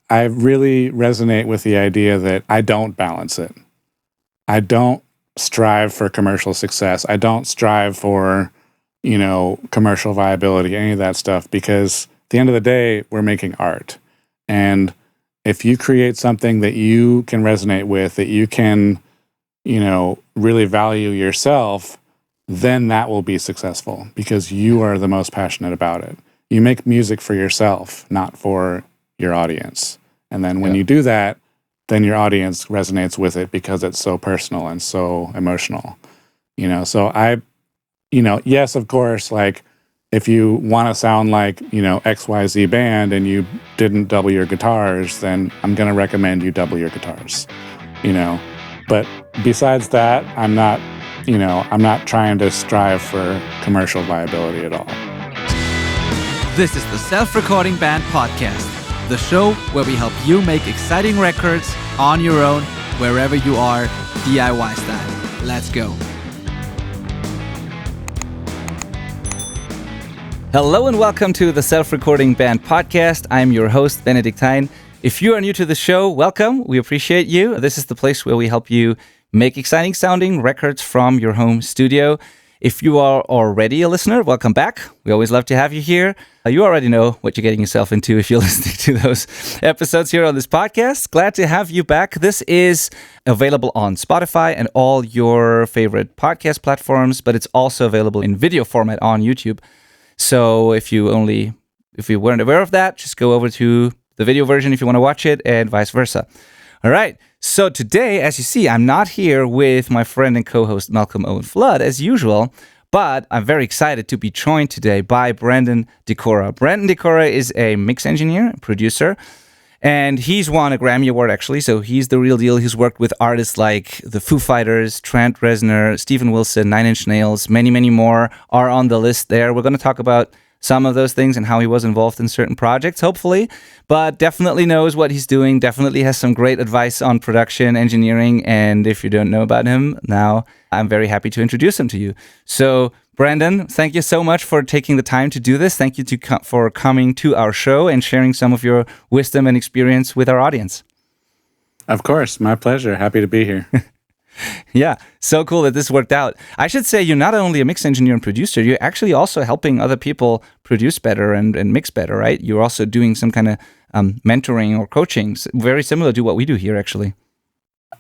I really resonate with the idea that I don't balance it. I don't strive for commercial success. I don't strive for, commercial viability, any of that stuff, because at the end of the day, we're making art. And if you create something that you can resonate with, that you can, really value yourself, then that will be successful because you are the most passionate about it. You make music for yourself, not for your audience. And then when you do that, then your audience resonates with it because it's so personal and so emotional. So yes, of course, like if you want to sound like, XYZ band and you didn't double your guitars, then I'm going to recommend you double your guitars, But besides that, I'm not trying to strive for commercial viability at all. This is the Self-Recording Band Podcast, the show where we help you make exciting records on your own, wherever you are, DIY style. Let's go. Hello and welcome to the Self-Recording Band Podcast. I'm your host, Benedikt. If you are new to the show, welcome. We appreciate you. This is the place where we help you make exciting sounding records from your home studio. If you are already a listener, welcome back. We always love to have you here. You already know what you're getting yourself into if you're listening to those episodes here on this podcast. Glad to have you back. This is available on Spotify and all your favorite podcast platforms, but it's also available in video format on YouTube. So if you weren't aware of that, just go over to the video version if you want to watch it, and vice versa. All right. So today, as you see, I'm not here with my friend and co-host Malcolm Owen Flood as usual, but I'm very excited to be joined today by Brendan Dekora. Brendan Dekora is a mix engineer, producer, and he's won a Grammy Award actually. So he's the real deal. He's worked with artists like the Foo Fighters, Trent, Reznor, Steven Wilson, Nine Inch Nails, many, many more are on the list there. We're going to talk about some of those things and how he was involved in certain projects, hopefully, but definitely knows what he's doing, definitely has some great advice on production, engineering, and if you don't know about him, now I'm very happy to introduce him to you. So, Brendan, thank you so much for taking the time to do this. Thank you for coming to our show and sharing some of your wisdom and experience with our audience. Of course, my pleasure. Happy to be here. Yeah, so cool that this worked out. I should say you're not only a mix engineer and producer, you're actually also helping other people produce better and mix better, right? You're also doing some kind of mentoring or coaching, very similar to what we do here, actually.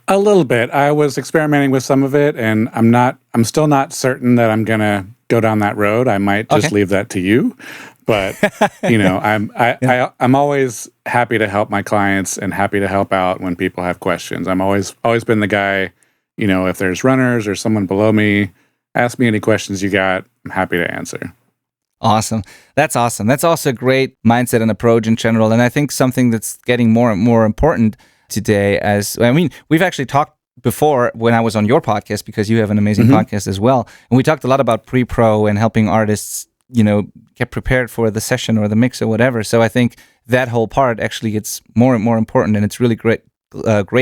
A little bit. I was experimenting with some of it, and I'm still not certain that I'm going to go down that road. I might just leave that to you. But, I'm always happy to help my clients and happy to help out when people have questions. I'm always been the guy. If there's runners or someone below me, ask me any questions you got. I'm happy to answer. Awesome. That's awesome. That's also a great mindset and approach in general. And I think something that's getting more and more important today we've actually talked before when I was on your podcast, because you have an amazing podcast as well. And we talked a lot about pre-pro and helping artists, get prepared for the session or the mix or whatever. So I think that whole part actually gets more and more important. And it's really great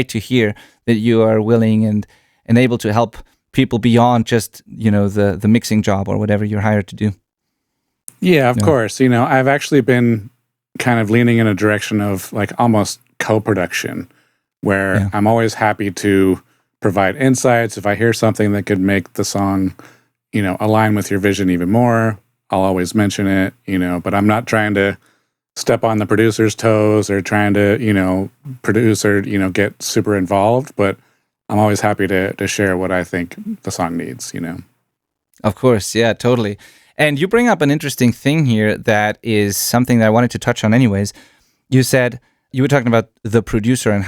to hear that you are willing and able to help people beyond just, the mixing job or whatever you're hired to do. Yeah, of course. I've actually been kind of leaning in a direction of like almost co-production, where I'm always happy to provide insights. If I hear something that could make the song, align with your vision even more, I'll always mention it, but I'm not trying to step on the producer's toes or trying to, produce or, get super involved, but I'm always happy to share what I think the song needs, Of course, yeah, totally. And you bring up an interesting thing here that is something that I wanted to touch on anyways. You said you were talking about the producer and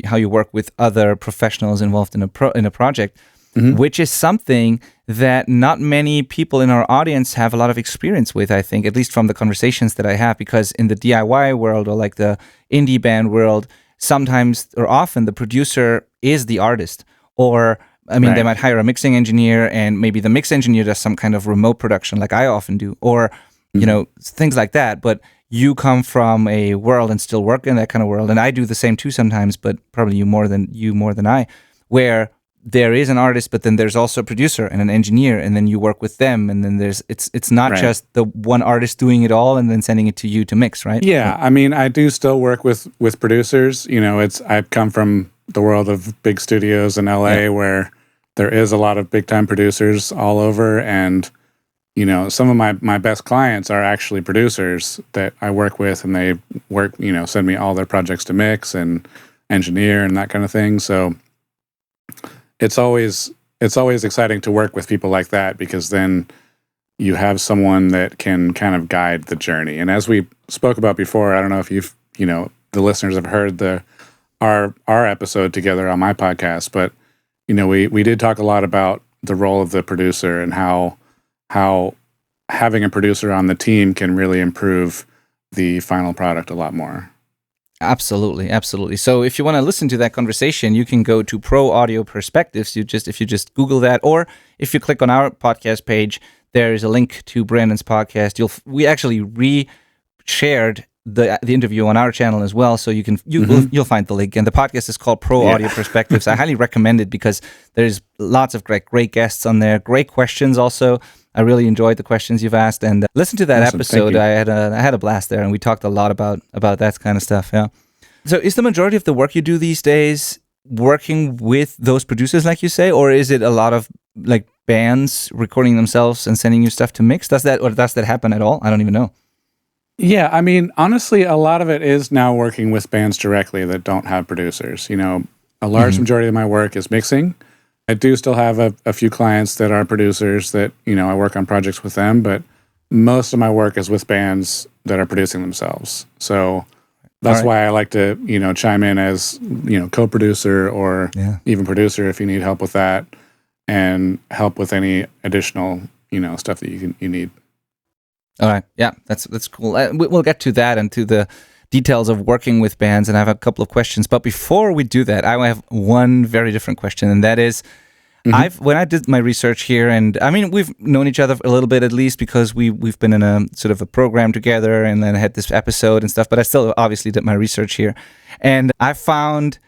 how you work with other professionals involved in a project, which is something that not many people in our audience have a lot of experience with, I think, at least from the conversations that I have, because in the DIY world or like the indie band world, sometimes or often the producer is the artist, or they might hire a mixing engineer and maybe the mix engineer does some kind of remote production like I often do, or, things like that. But you come from a world and still work in that kind of world. And I do the same too sometimes, but probably you more than I, where there is an artist, but then there's also a producer and an engineer, and then you work with them, and then it's not just the one artist doing it all and then sending it to you to mix, right? Yeah, I mean, I do still work with producers. I come from the world of big studios in LA where there is a lot of big time producers all over, and some of my best clients are actually producers that I work with, and they work, send me all their projects to mix and engineer and that kind of thing. So it's always exciting to work with people like that, because then you have someone that can kind of guide the journey. And as we spoke about before, I don't know if the listeners have heard our episode together on my podcast, but we did talk a lot about the role of the producer and how having a producer on the team can really improve the final product a lot more. Absolutely, absolutely. So if you want to listen to that conversation, you can go to Pro Audio Perspectives. If you just Google that, or if you click on our podcast page, there is a link to Brandon's podcast. We actually re-shared the interview on our channel as well, so you'll find the link. And the podcast is called Pro Audio Perspectives. I highly recommend it because there's lots of great guests on there, great questions also. I really enjoyed the questions you've asked, and listen to that episode. I had a blast there, and we talked a lot about that kind of stuff. Yeah. So, is the majority of the work you do these days working with those producers, like you say, or is it a lot of like bands recording themselves and sending you stuff to mix? Does that happen at all? I don't even know. Yeah, I mean, honestly, a lot of it is now working with bands directly that don't have producers. A large majority of my work is mixing. I do still have a few clients that are producers that, I work on projects with them, but most of my work is with bands that are producing themselves. So that's why I like to, chime in as, co-producer or even producer if you need help with that, and help with any additional, stuff that you need. All right. Yeah, that's cool. We'll get to that and to the details of working with bands, and I have a couple of questions. But before we do that, I have one very different question, and that is, when I did my research here, and I mean, we've known each other a little bit at least because we've been in a sort of a program together, and then had this episode and stuff. But I still obviously did my research here, and I found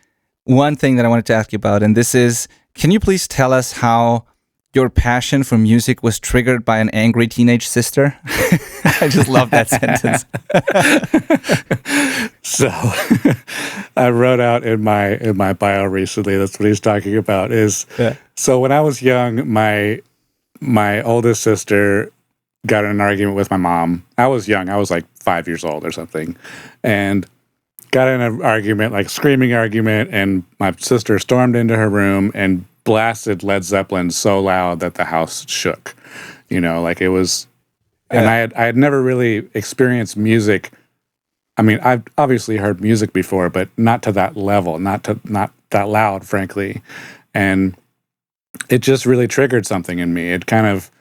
one thing that I wanted to ask you about, and this is, can you please tell us how your passion for music was triggered by an angry teenage sister? I just love that sentence. So I wrote out in my bio recently, that's what he's talking about, so when I was young, my oldest sister got in an argument with my mom. I was young. I was like 5 years old or something. And got in an argument, like screaming argument, and my sister stormed into her room and blasted Led Zeppelin so loud that the house shook. Like it was, and I had never really experienced music. I mean, I've obviously heard music before, but not to that level, not that loud, frankly. And it just really triggered something in me. It kind of,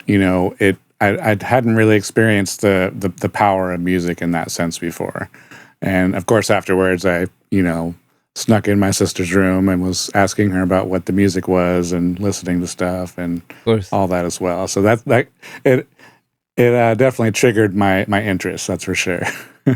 I hadn't really experienced the power of music in that sense before. And of course, afterwards, I, snuck in my sister's room and was asking her about what the music was and listening to stuff and all that as well. So it definitely triggered my interest. That's for sure.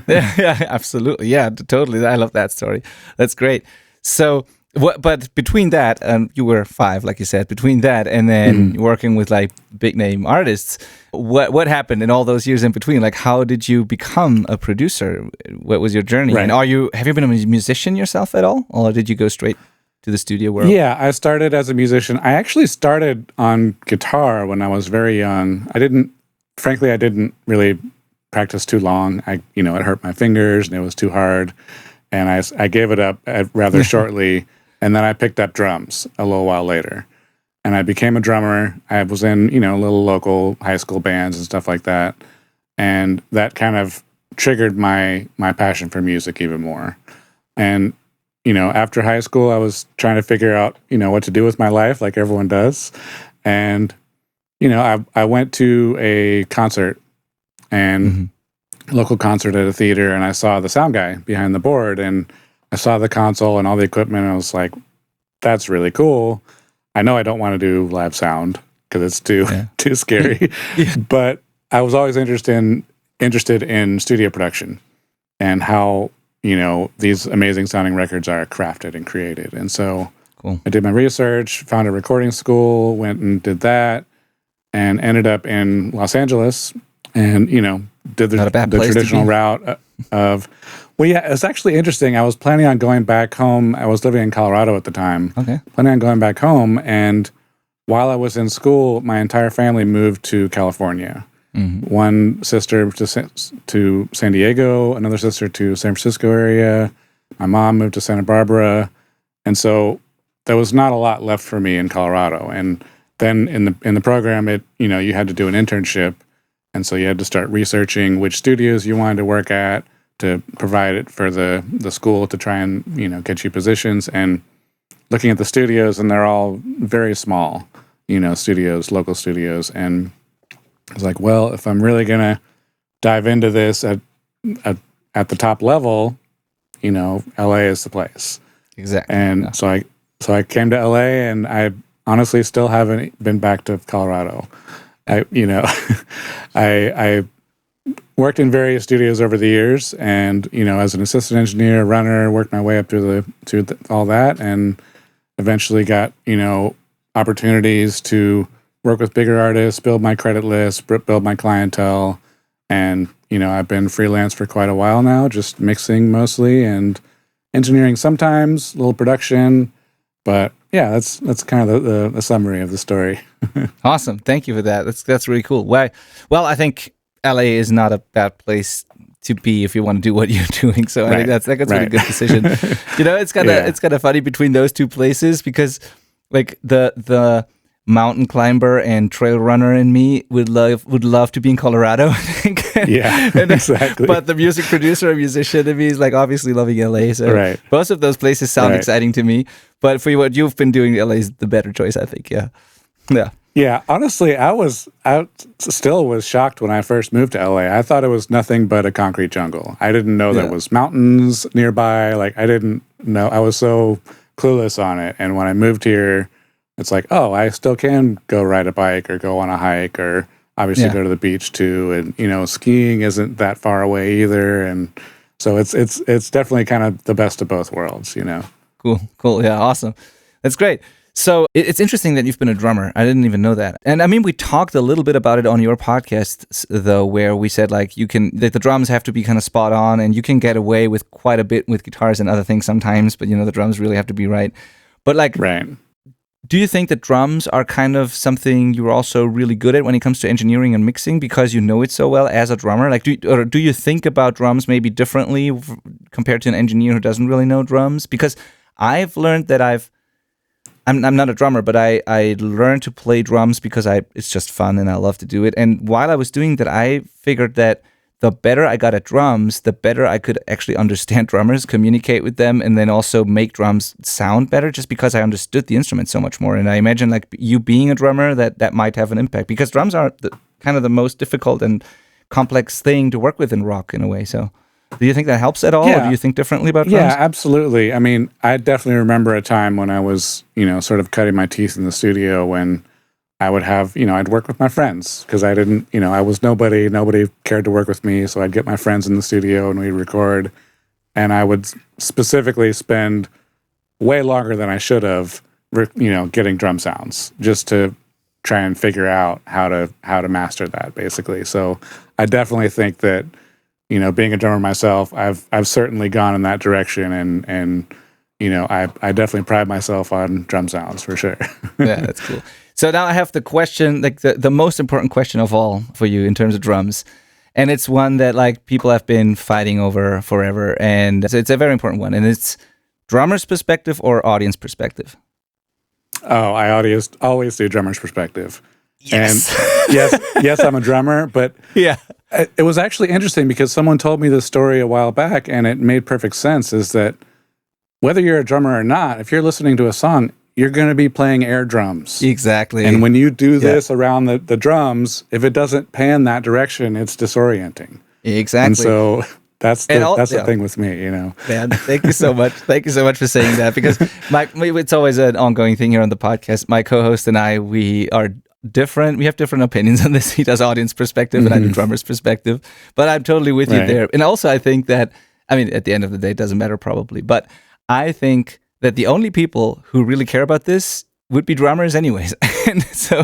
Yeah, absolutely. Yeah, totally. I love that story. That's great. So, but between that, you were 5, like you said. Between that and then working with like big name artists, what happened in all those years in between? Like, how did you become a producer? What was your journey? Right. And have you been a musician yoraself at all, or did you go straight to the studio world? Yeah, I started as a musician. I actually started on guitar when I was very young. I didn't really practice too long. It hurt my fingers and it was too hard, and I gave it up rather shortly. And then I picked up drums a little while later, and I became a drummer. I was in, little local high school bands and stuff like that. And that kind of triggered my passion for music even more. And, after high school, I was trying to figure out, what to do with my life like everyone does. And, I went to a concert, and local concert at a theater, and I saw the sound guy behind the board, and I saw the console and all the equipment, and I was like, that's really cool. I know I don't want to do live sound because it's too scary. But I was always interested in studio production and how, these amazing sounding records are crafted and created. And so Cool. I did my research, found a recording school, went and did that, and ended up in Los Angeles, and did the traditional route of. Well, yeah, it's actually interesting. I was planning on going back home. I was living in Colorado at the time. Okay. Planning on going back home, and while I was in school, my entire family moved to California. Mm-hmm. One sister to San Diego, another sister to San Francisco area. My mom moved to Santa Barbara, and so there was not a lot left for me in Colorado. And then in the program, you had to do an internship, and so you had to start researching which studios you wanted to work at to provide it for the school to try and get you positions. And looking at the studios, and they're all very small, studios, local studios. And I was like, well, if I'm really gonna dive into this at the top level, LA is the place. Exactly. And so I came to LA, and I honestly still haven't been back to Colorado. I worked in various studios over the years, and as an assistant engineer, runner, worked my way up through all that, and eventually got opportunities to work with bigger artists, build my credit list, build my clientele, and I've been freelance for quite a while now, just mixing mostly and engineering sometimes, a little production, but yeah, that's kind of the summary of the story. Awesome, thank you for that. That's really cool. Well, I think LA is not a bad place to be if you want to do what you're doing. So I think that's a really good decision. It's kind of funny between those two places, because like the mountain climber and trail runner in me would love to be in Colorado, I think. Yeah, exactly. But the music producer and musician in me is like obviously loving LA. So both of those places sound exciting to me. But for what you've been doing, LA is the better choice, I think. Yeah. Yeah. Yeah, honestly, I still was shocked when I first moved to LA. I thought it was nothing but a concrete jungle. I didn't know there was mountains nearby. Like, I didn't know. I was so clueless on it. And when I moved here, it's like, oh, I still can go ride a bike or go on a hike or obviously go to the beach too. And, skiing isn't that far away either. And so it's definitely kind of the best of both worlds, Cool. Yeah, awesome. That's great. So it's interesting that you've been a drummer. I didn't even know that. And I mean, we talked a little bit about it on your podcast, though, where we said like that the drums have to be kind of spot on, and you can get away with quite a bit with guitars and other things sometimes, but the drums really have to be right. But like, do you think that drums are kind of something you're also really good at when it comes to engineering and mixing because you know it so well as a drummer? Like, do you think about drums maybe differently compared to an engineer who doesn't really know drums? Because I've learned that I'm not a drummer, but I learned to play drums because it's just fun and I love to do it. And while I was doing that, I figured that the better I got at drums, the better I could actually understand drummers, communicate with them, and then also make drums sound better just because I understood the instrument so much more. And I imagine like you being a drummer, that might have an impact because drums are kind of the most difficult and complex thing to work with in rock in a way. So do you think that helps at all? Or do you think differently about drums? Yeah, absolutely. I mean, I definitely remember a time when I was, sort of cutting my teeth in the studio when I would have, I'd work with my friends because I didn't, I was nobody cared to work with me. So I'd get my friends in the studio and we'd record, and I would specifically spend way longer than I should have, getting drum sounds just to try and figure out how to master that basically. So I definitely think that, being a drummer myself, I've certainly gone in that direction, and I definitely pride myself on drum sounds for sure. Yeah, that's cool. So now I have the question, like the most important question of all for you in terms of drums, and it's one that like people have been fighting over forever, and it's a very important one, and it's drummer's perspective or audience perspective. Oh, I always do drummer's perspective. Yes. And yes, I'm a drummer, but yeah. It was actually interesting because someone told me this story a while back, and it made perfect sense, is that whether you're a drummer or not, if you're listening to a song, you're going to be playing air drums. Exactly. And when you do this around the drums, if it doesn't pan that direction, it's disorienting. Exactly. And so that's the thing with me, Man, thank you so much. Thank you so much for saying that, because it's always an ongoing thing here on the podcast. My co-host and I, we are different. We have different opinions on this. He does audience perspective and I do drummer's perspective. But I'm totally with you there. And also I think that, at the end of the day, it doesn't matter probably. But I think that the only people who really care about this would be drummers anyways. And so,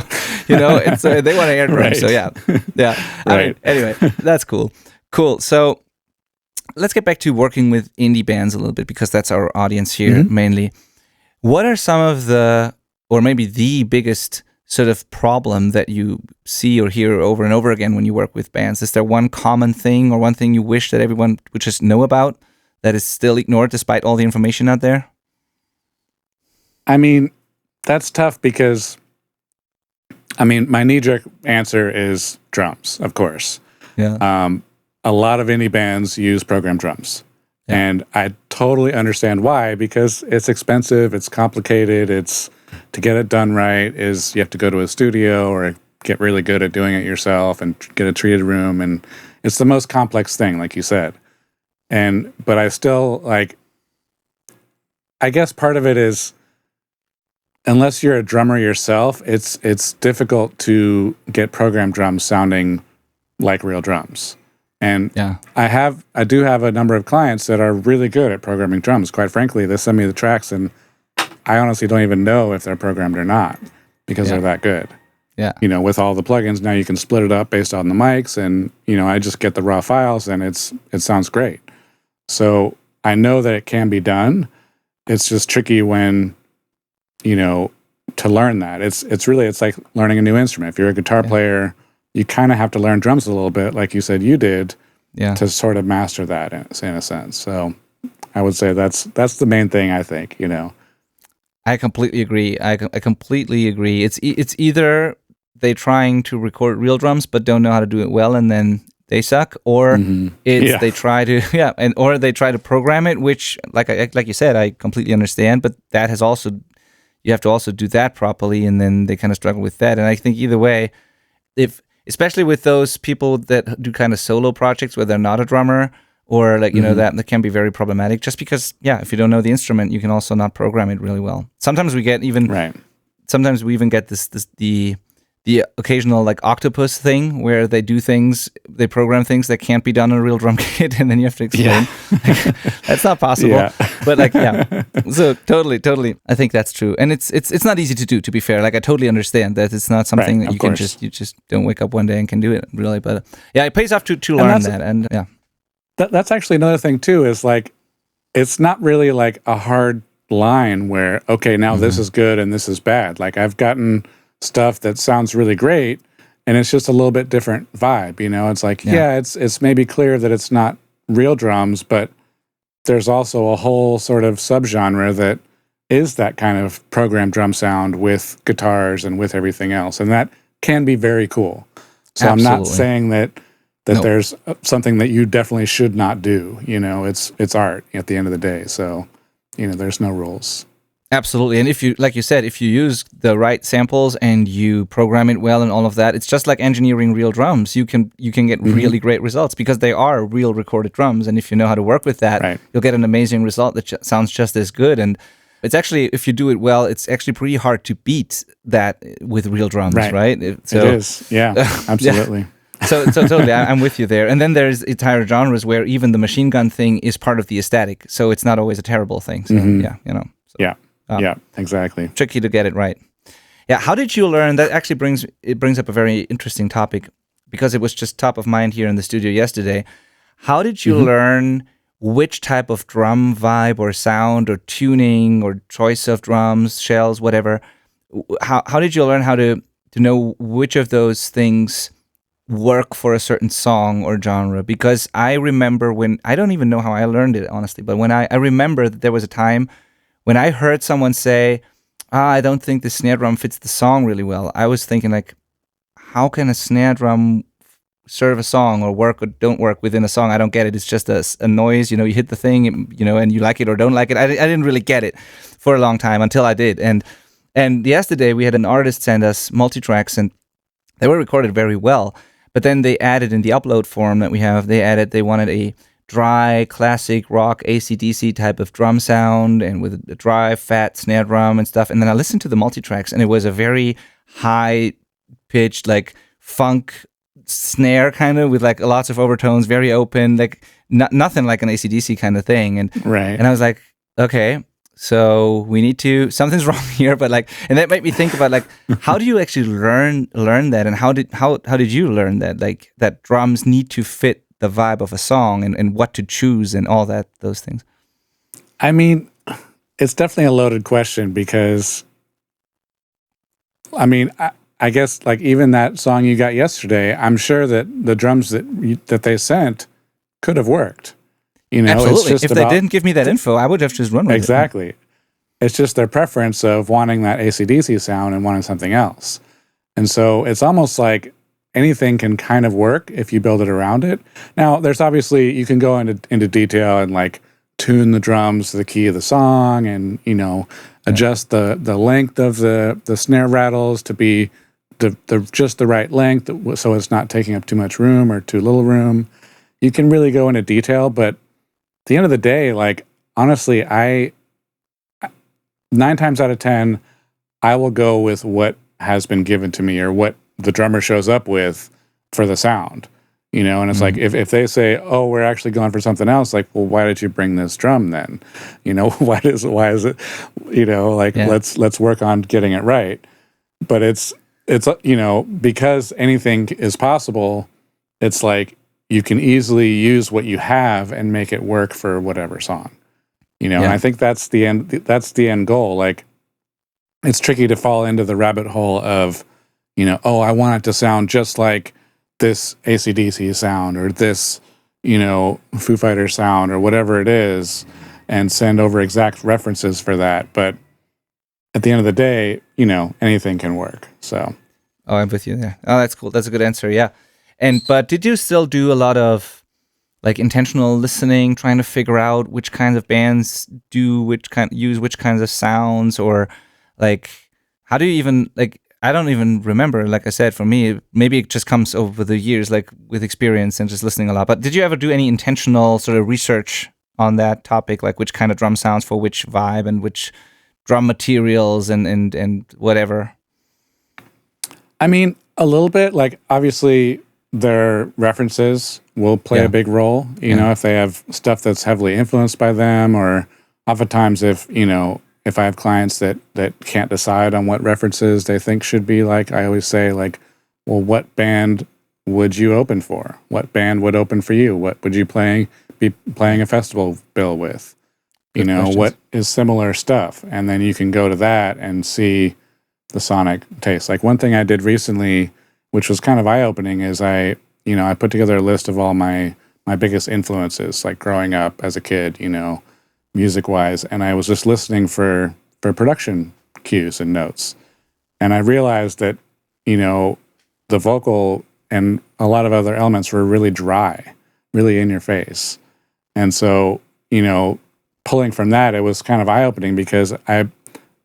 they want to hear drums. Right. So yeah. Right. Anyway, that's cool. So let's get back to working with indie bands a little bit, because that's our audience here mainly. What are some of or maybe the biggest sort of problem that you see or hear over and over again when you work with bands? Is there one common thing or one thing you wish that everyone would just know about that is still ignored despite all the information out there? I mean, that's tough because, my knee-jerk answer is drums, of course. Yeah. A lot of indie bands use programmed drums. Yeah. And I totally understand why, because it's expensive, it's complicated, to get it done right you have to go to a studio or get really good at doing it yourself and get a treated room, and it's the most complex thing, like you said. But I still, I guess part of it is, unless you're a drummer yourself, it's difficult to get programmed drums sounding like real drums. And yeah. I do have a number of clients that are really good at programming drums. Quite frankly, they send me the tracks and I honestly don't even know if they're programmed or not, because they're that good. Yeah. With all the plugins, now you can split it up based on the mics, and I just get the raw files and it sounds great. So I know that it can be done. It's just tricky when, to learn that. It's like learning a new instrument. If you're a guitar player, you kind of have to learn drums a little bit, like you said you did, to sort of master that in a sense. So I would say that's the main thing, I think, I completely agree. I completely agree. It's either they trying to record real drums but don't know how to do it well, and then they suck, or they try to or they try to program it, which like you said, I completely understand, but that has also, you have to also do that properly, and then they kind of struggle with that. And I think either way, especially with those people that do kind of solo projects where they're not a drummer, or that can be very problematic, just because if you don't know the instrument, you can also not program it really well. Sometimes we get sometimes we even get the occasional octopus thing where they program things that can't be done on a real drum kit, and then you have to explain. That's not possible. Yeah. But so totally, I think that's true. And it's not easy to do, to be fair. I totally understand that it's not something that you just don't wake up one day and can do it, really. But it pays off to learn that. And that's actually another thing too, is it's not really a hard line where, okay, now this is good and this is bad. I've gotten stuff that sounds really great, and it's just a little bit different vibe. It's it's maybe clear that it's not real drums, but there's also a whole sort of subgenre that is that kind of programmed drum sound with guitars and with everything else, and that can be very cool. So absolutely. I'm not saying that there's something that you definitely should not do. It's art at the end of the day. So there's no rules. Absolutely. And if you, like you said, if you use the right samples and you program it well and all of that, it's just like engineering real drums. You can get really great results because they are real recorded drums. And if you know how to work with that, you'll get an amazing result that sounds just as good. And it's actually, if you do it well, it's actually pretty hard to beat that with real drums, right? It is. Yeah, absolutely. So totally, I'm with you there. And then there's entire genres where even the machine gun thing is part of the aesthetic. So it's not always a terrible thing. So yeah, exactly. Tricky to get it right. Yeah, how did you learn? That actually brings up a very interesting topic, because it was just top of mind here in the studio yesterday. How did you learn which type of drum vibe or sound or tuning or choice of drums, shells, whatever? How did you learn how to know which of those things work for a certain song or genre? Because I remember I don't even know how I learned it, honestly, but when I remember that there was a time when I heard someone say, I don't think the snare drum fits the song really well, I was thinking how can a snare drum serve a song or work or don't work within a song? I don't get it. It's just a noise, you hit the thing, and you like it or don't like it. I didn't really get it for a long time until I did. And yesterday we had an artist send us multi-tracks, and they were recorded very well. But then they added in the upload form that we have, they wanted a dry, classic rock, AC/DC type of drum sound, and with a dry, fat snare drum and stuff. And then I listened to the multi-tracks, and it was a very high-pitched, funk snare kind of, with lots of overtones, very open, nothing like an AC/DC kind of thing. And I was like, okay, So we need to, something's wrong here, but like, and that made me think about like, how do you actually learn that, and how did you learn that, like that drums need to fit the vibe of a song, and what to choose and all that, those things? I mean, it's definitely a loaded question because, I mean, I guess like even that song you got yesterday, I'm sure that the drums that they sent could have worked. You know, absolutely. It's just if they didn't give me that info, I would have just run with it. Exactly. It's just their preference of wanting that AC/DC sound and wanting something else. And so it's almost like anything can kind of work if you build it around it. Now, there's obviously, you can go into detail and like tune the drums to the key of the song and, you know, adjust the length of the snare rattles to be just the right length so it's not taking up too much room or too little room. You can really go into detail, but at the end of the day, like, honestly, 9 times out of 10, I will go with what has been given to me or what the drummer shows up with for the sound, you know? And it's like, if they say, oh, we're actually going for something else, like, well, why did you bring this drum then? You know, why is it, you know, like, let's work on getting it right. But it's, you know, because anything is possible, it's like, you can easily use what you have and make it work for whatever song, you know. And I think that's the end goal. Like, it's tricky to fall into the rabbit hole of, you know, oh, I want it to sound just like this AC/DC sound or this, you know, Foo Fighters sound or whatever it is, and send over exact references for that. But at the end of the day, you know, anything can work. So, oh, I'm with you there. Oh, that's cool. That's a good answer. Yeah. But did you still do a lot of like intentional listening, trying to figure out which kinds of bands use which kinds of sounds, or like how do you even, like, I don't even remember, like I said, for me, maybe it just comes over the years, like with experience and just listening a lot. But did you ever do any intentional sort of research on that topic, like which kind of drum sounds for which vibe and which drum materials and whatever? I mean, a little bit, like obviously their references will play a big role, you know, if they have stuff that's heavily influenced by them, or oftentimes if, you know, if I have clients that can't decide on what references they think should be, like, I always say, like, well, what band would you open for? What band would open for you? What would you be playing a festival bill with? You know, what is similar stuff? And then you can go to that and see the sonic taste. Like one thing I did recently, which was kind of eye-opening, is I put together a list of all my biggest influences, like growing up as a kid, you know, music-wise, and I was just listening for production cues and notes. And I realized that, you know, the vocal and a lot of other elements were really dry, really in your face. And so, you know, pulling from that, it was kind of eye-opening because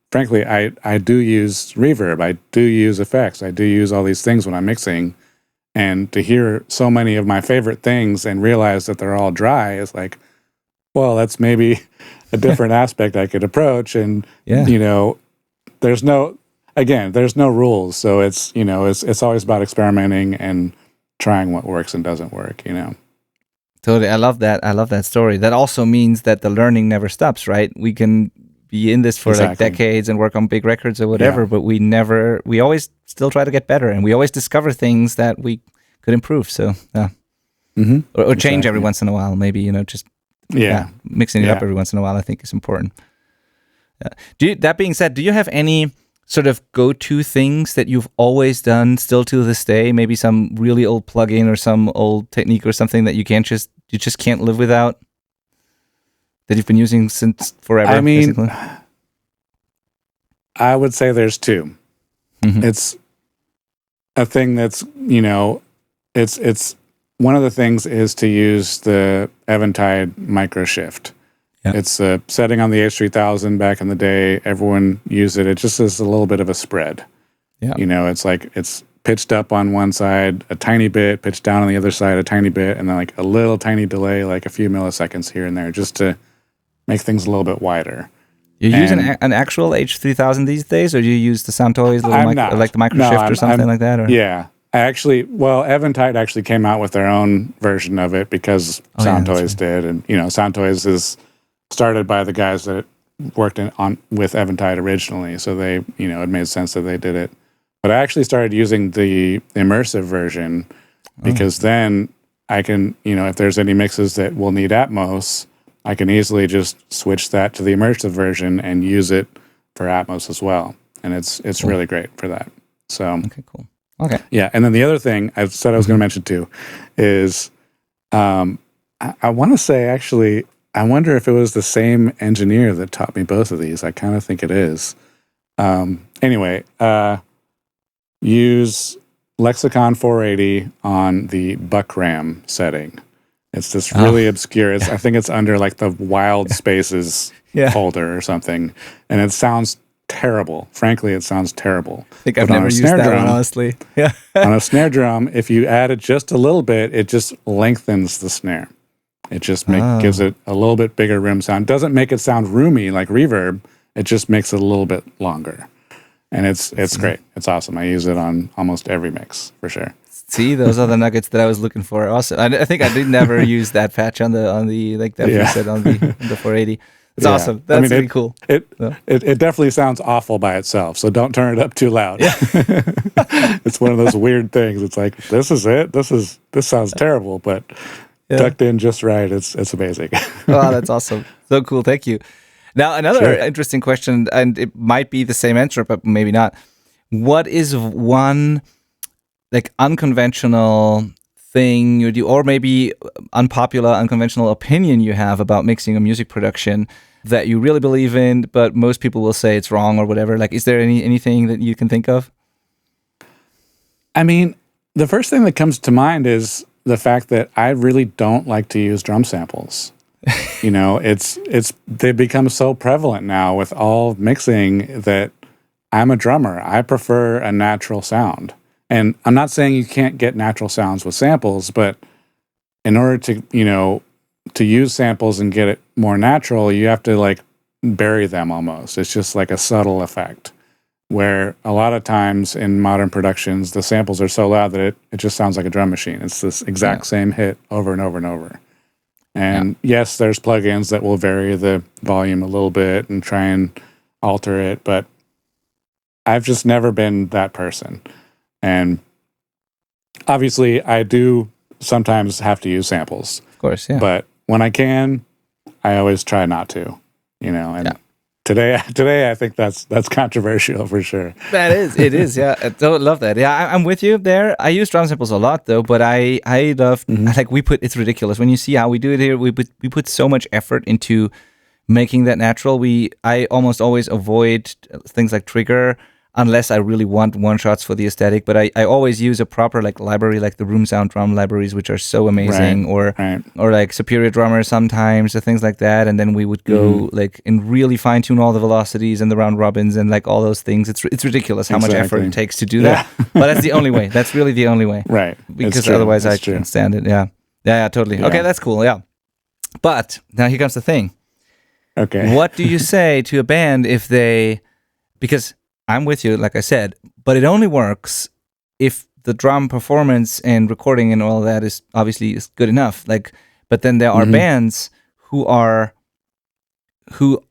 frankly, I do use reverb, I do use effects, I do use all these things when I'm mixing, and to hear so many of my favorite things and realize that they're all dry is like, well, that's maybe a different aspect I could approach. And, you know, there's no rules. So it's, you know, it's always about experimenting and trying what works and doesn't work, you know. Totally. I love that story. That also means that the learning never stops, right? We can be in this for like decades and work on big records or whatever, but we always still try to get better, and we always discover things that we could improve. So, or change every once in a while, maybe, you know, just mixing it up every once in a while, I think is important. That being said, do you have any sort of go-to things that you've always done still to this day? Maybe some really old plugin or some old technique or something that you just can't live without, that you've been using since forever? I mean, basically? I would say there's two. It's a thing that's, you know, it's one of the things is to use the Eventide micro shift. It's a setting on the H3000 back in the day. Everyone used it. It just is a little bit of a spread. You know, it's like it's pitched up on one side a tiny bit, pitched down on the other side a tiny bit, and then like a little tiny delay, like a few milliseconds here and there, just to make things a little bit wider. You use an actual H3000 these days, or do you use the Soundtoys like the micro shift or something like that? Or? Yeah. Eventide actually came out with their own version of it because Soundtoys did. And, you know, Soundtoys is started by the guys that worked with Eventide originally, so they, it made sense that they did it. But I actually started using the immersive version because then I can, if there's any mixes that will need Atmos, I can easily just switch that to the immersive version and use it for Atmos as well. And it's cool. Really great for that. So okay, cool. Okay. Yeah, and then the other thing I said I was going to mention too is I want to say, actually, I wonder if it was the same engineer that taught me both of these. I kind of think it is. Anyway, use Lexicon 480 on the Buckram setting. It's this really obscure. I think it's under like the Wild Spaces folder or something, and it sounds terrible. Frankly, it sounds terrible. I think I've never used that one, honestly. Yeah. On a snare drum, if you add it just a little bit, it just lengthens the snare. It just gives it a little bit bigger room sound. Doesn't make it sound roomy like reverb. It just makes it a little bit longer. And it's great. It's awesome. I use it on almost every mix for sure. See, those are the nuggets that I was looking for. Awesome. I think I did never use that patch on the like that you said on the 480. It's awesome. That's really cool. It definitely sounds awful by itself, so don't turn it up too loud. Yeah. It's one of those weird things. It's like, this is it. This sounds terrible, but tucked in just right. It's amazing. Wow, that's awesome. So cool. Thank you. Now, another interesting question, and it might be the same answer, but maybe not. What is one like unconventional thing you do, or maybe unpopular, unconventional opinion you have about mixing a music production that you really believe in, but most people will say it's wrong or whatever? Like, is there anything that you can think of? I mean, the first thing that comes to mind is the fact that I really don't like to use drum samples. They've become so prevalent now with all mixing that I'm a drummer. I prefer a natural sound. And I'm not saying you can't get natural sounds with samples, but in order to use samples and get it more natural, you have to like bury them almost. It's just like a subtle effect where a lot of times in modern productions, the samples are so loud that it just sounds like a drum machine. It's this exact same hit over and over and over. And yes, there's plugins that will vary the volume a little bit and try and alter it, but I've just never been that person. And obviously, I do sometimes have to use samples. Of course, yeah. But when I can, I always try not to, And today I think that's controversial for sure. It is, yeah. I don't love that. Yeah, I'm with you there. I use drum samples a lot though, but I love like it's ridiculous when you see how we do it here. We put so much effort into making that natural. I almost always avoid things like trigger unless I really want one-shots for the aesthetic, but I always use a proper like library, like the Room Sound drum libraries, which are so amazing, or like Superior Drummer sometimes, or things like that, and then we would go like and really fine-tune all the velocities and the round robins and like all those things. It's ridiculous how much effort it takes to do that, but that's the only way. That's really the only way. Right. Because otherwise I can't stand it. Yeah, totally. Yeah. Okay, that's cool, yeah. But now here comes the thing. Okay. What do you say to a band if because I'm with you, like I said, but it only works if the drum performance and recording and all that is obviously good enough. Like, but then there are bands who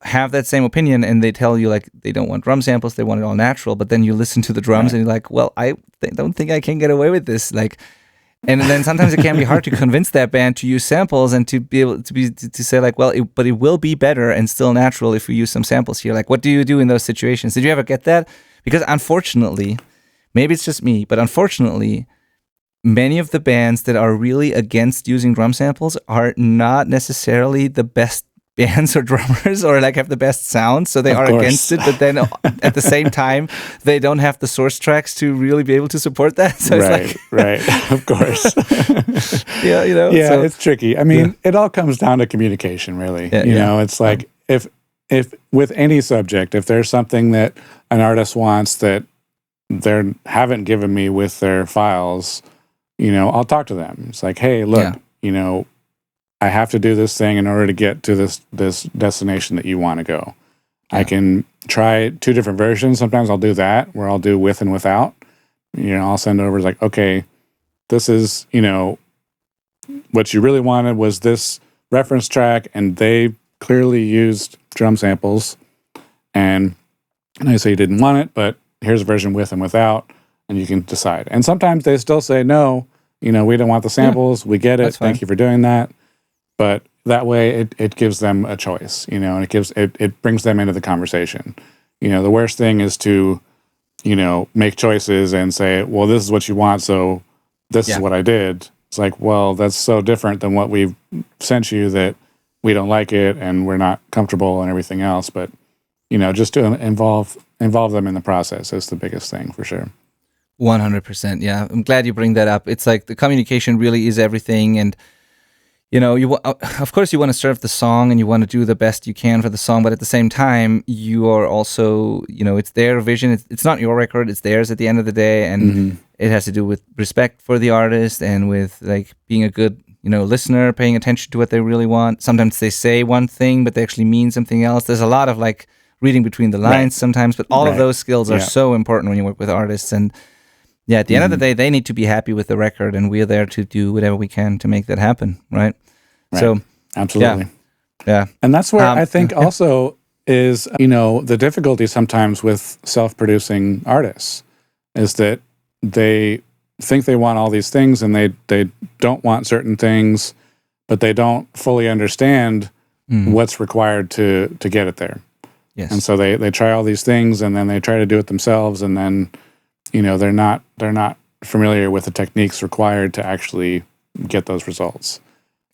have that same opinion and they tell you like they don't want drum samples, they want it all natural. But then you listen to the drums and you're like, well, I don't think I can get away with this. Like, and then sometimes it can be hard to convince that band to use samples and to be able to say like, well, but it will be better and still natural if we use some samples here. Like, what do you do in those situations? Did you ever get that? Because unfortunately, maybe it's just me, but unfortunately, many of the bands that are really against using drum samples are not necessarily the best bands or drummers or like have the best sound, so they are against it, but then at the same time they don't have the source tracks to really be able to support that. So right, of course. So, it's tricky. I mean, it all comes down to communication, really. It's like if with any subject, if there's something that an artist wants that they haven't given me with their files, I'll talk to them. It's like, hey, look, I have to do this thing in order to get to this destination that you want to go. Yeah. I can try 2 different versions. Sometimes I'll do that, where I'll do with and without. I'll send over like, okay, this is, what you really wanted was this reference track, and they clearly used drum samples, and they say you didn't want it, but here's a version with and without, and you can decide. And sometimes they still say, no, we don't want the samples. We get it. Thank you for doing that. But that way it gives them a choice, and it brings them into the conversation. The worst thing is to, make choices and say, well, this is what you want, so this is what I did. It's like, well, that's so different than what we've sent you that we don't like it and we're not comfortable and everything else. But, just to involve them in the process is the biggest thing for sure. 100%. Yeah. I'm glad you bring that up. It's like the communication really is everything. And, of course you want to serve the song and you want to do the best you can for the song. But at the same time, you are also, it's their vision. It's not your record. It's theirs at the end of the day. And it has to do with respect for the artist and with like being a good, listener, paying attention to what they really want. Sometimes they say one thing, but they actually mean something else. There's a lot of like reading between the lines sometimes, but all of those skills are so important when you work with artists. And yeah, at the end of the day, they need to be happy with the record, and we're there to do whatever we can to make that happen, right? So, absolutely. Yeah. And that's where I think also is, the difficulty sometimes with self-producing artists is that they think they want all these things and they don't want certain things, but they don't fully understand what's required to get it there. Yes. And so they try all these things and then they try to do it themselves, and then they're not familiar with the techniques required to actually get those results.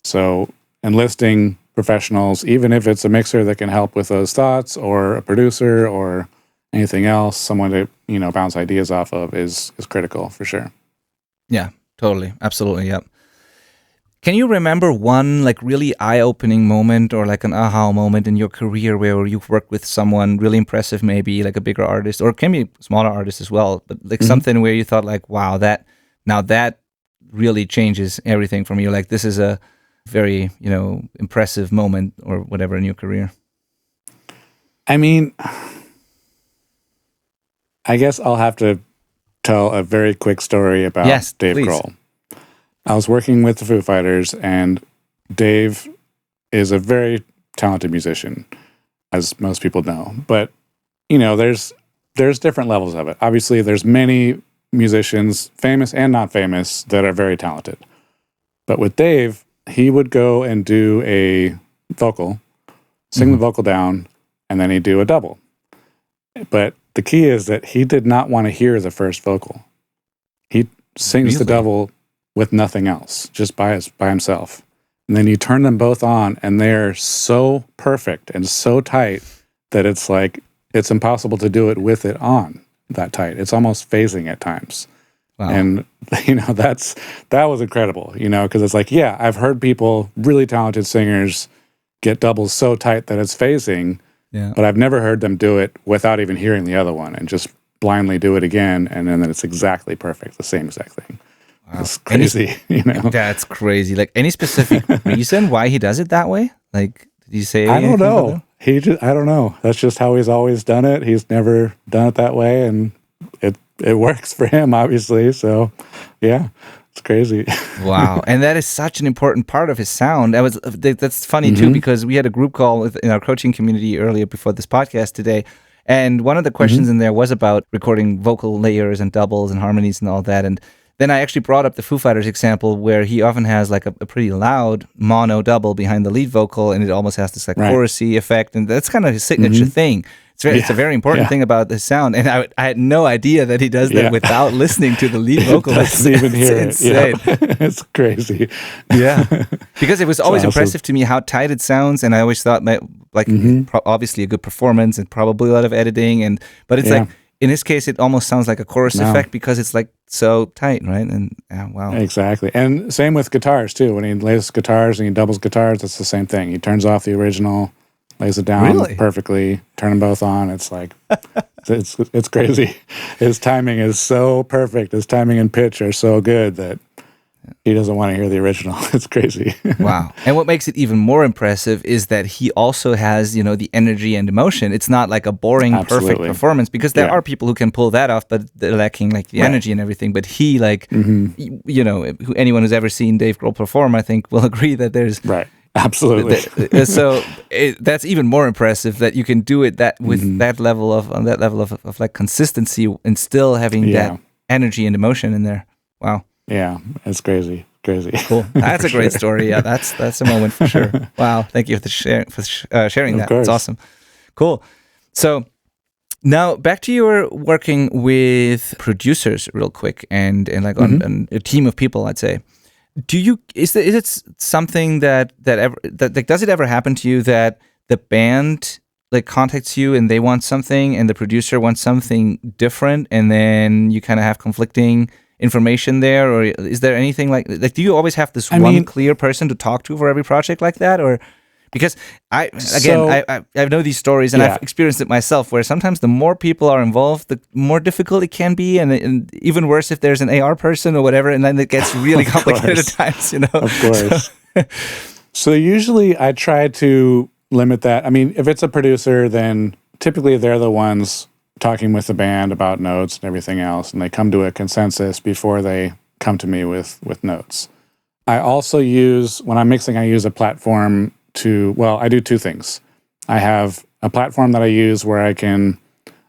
So enlisting professionals, even if it's a mixer that can help with those thoughts, or a producer or anything else, someone to bounce ideas off of is critical for sure. Yeah, totally, absolutely, yep. Can you remember one like really eye-opening moment or like an aha moment in your career where you've worked with someone really impressive, maybe like a bigger artist, or it can be a smaller artist as well, but like something where you thought like, wow, that really changes everything for me. Like this is a very, impressive moment or whatever in your career? I mean, I guess I'll have to tell a very quick story about Dave Grohl. I was working with the Foo Fighters, and Dave is a very talented musician, as most people know. But, there's different levels of it. Obviously, there's many musicians, famous and not famous, that are very talented. But with Dave, he would go and do a vocal, sing the vocal down, and then he'd do a double. But the key is that he did not want to hear the first vocal. He sings the double with nothing else, just by himself. And then you turn them both on, and they're so perfect and so tight that it's like, it's impossible to do it with it on that tight. It's almost phasing at times. Wow. And, that was incredible, because it's like, yeah, I've heard people, really talented singers, get doubles so tight that it's phasing, but I've never heard them do it without even hearing the other one and just blindly do it again, and then it's exactly perfect, the same exact thing. Wow. It's crazy, That's crazy. Like, any specific reason why he does it that way? Like, did you say? I don't know. I don't know. That's just how he's always done it. He's never done it that way, and it works for him, obviously. So, yeah, it's crazy. Wow, and that is such an important part of his sound. That's funny too, because we had a group call in our coaching community earlier before this podcast today, and one of the questions in there was about recording vocal layers and doubles and harmonies and all that, and then I actually brought up the Foo Fighters example where he often has like a pretty loud mono double behind the lead vocal, and it almost has this like chorusy effect, and that's kind of his signature thing. It's a very important thing about the sound, and I had no idea that he does that without listening to the lead vocal. That's even hear insane. It's crazy. Yeah, because it was always impressive to me how tight it sounds, and I always thought obviously a good performance and probably a lot of editing, but it's like, in this case, it almost sounds like a chorus effect because it's like so tight, right? And wow. Exactly. And same with guitars too. When he lays guitars and he doubles guitars, it's the same thing. He turns off the original, lays it down perfectly, turn them both on. It's like, it's crazy. His timing is so perfect. His timing and pitch are so good that he doesn't want to hear the original. It's crazy. Wow. And what makes it even more impressive is that he also has, the energy and emotion. It's not like a boring, perfect performance, because there are people who can pull that off, but they're lacking like the energy and everything. But he anyone who's ever seen Dave Grohl perform, I think will agree that there's, Absolutely. So that's even more impressive that you can do it that with that level of like consistency and still having that energy and emotion in there. Wow. Yeah, it's crazy. Cool. That's a great story. Yeah, that's a moment for sure. Wow. Thank you for sharing that. It's awesome. Cool. So now back to your working with producers real quick and like on a team of people, I'd say. Is it something that like, does it ever happen to you that the band like contacts you and they want something and the producer wants something different and then you kind of have conflicting information there, or is there anything like do you always have this one clear person to talk to for every project like that? Or because I know these stories and I've experienced it myself where sometimes the more people are involved, the more difficult it can be, and even worse if there's an AR person or whatever, and then it gets really complicated at times, Of course. So usually I try to limit that. I mean, if it's a producer, then typically they're the ones talking with the band about notes and everything else, and they come to a consensus before they come to me with notes. I also when I'm mixing, I use a platform I do two things. I have a platform that I use where I can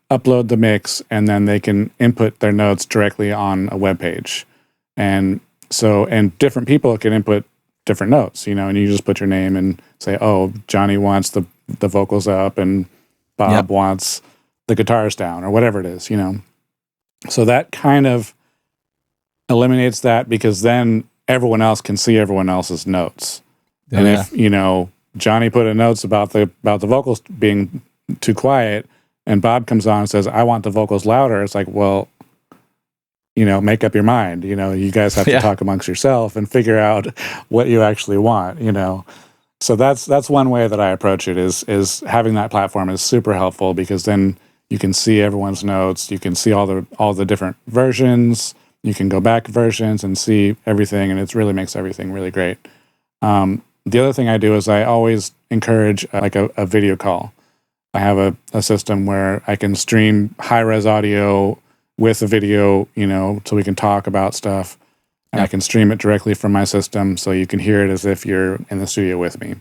upload the mix and then they can input their notes directly on a web page. And different people can input different notes, and you just put your name and say, oh, Johnny wants the vocals up and Bob wants the guitars down or whatever it is, So that kind of eliminates that because then everyone else can see everyone else's notes. And if, Johnny put in notes about the vocals being too quiet and Bob comes on and says, I want the vocals louder, it's like, well, make up your mind. You guys have to talk amongst yourself and figure out what you actually want, So that's one way that I approach it is having that platform is super helpful because then you can see everyone's notes, you can see all the different versions, you can go back versions and see everything, and it really makes everything really great. The other thing I do is I always encourage like a video call. I have a system where I can stream high-res audio with a video, so we can talk about stuff. And I can stream it directly from my system so you can hear it as if you're in the studio with me.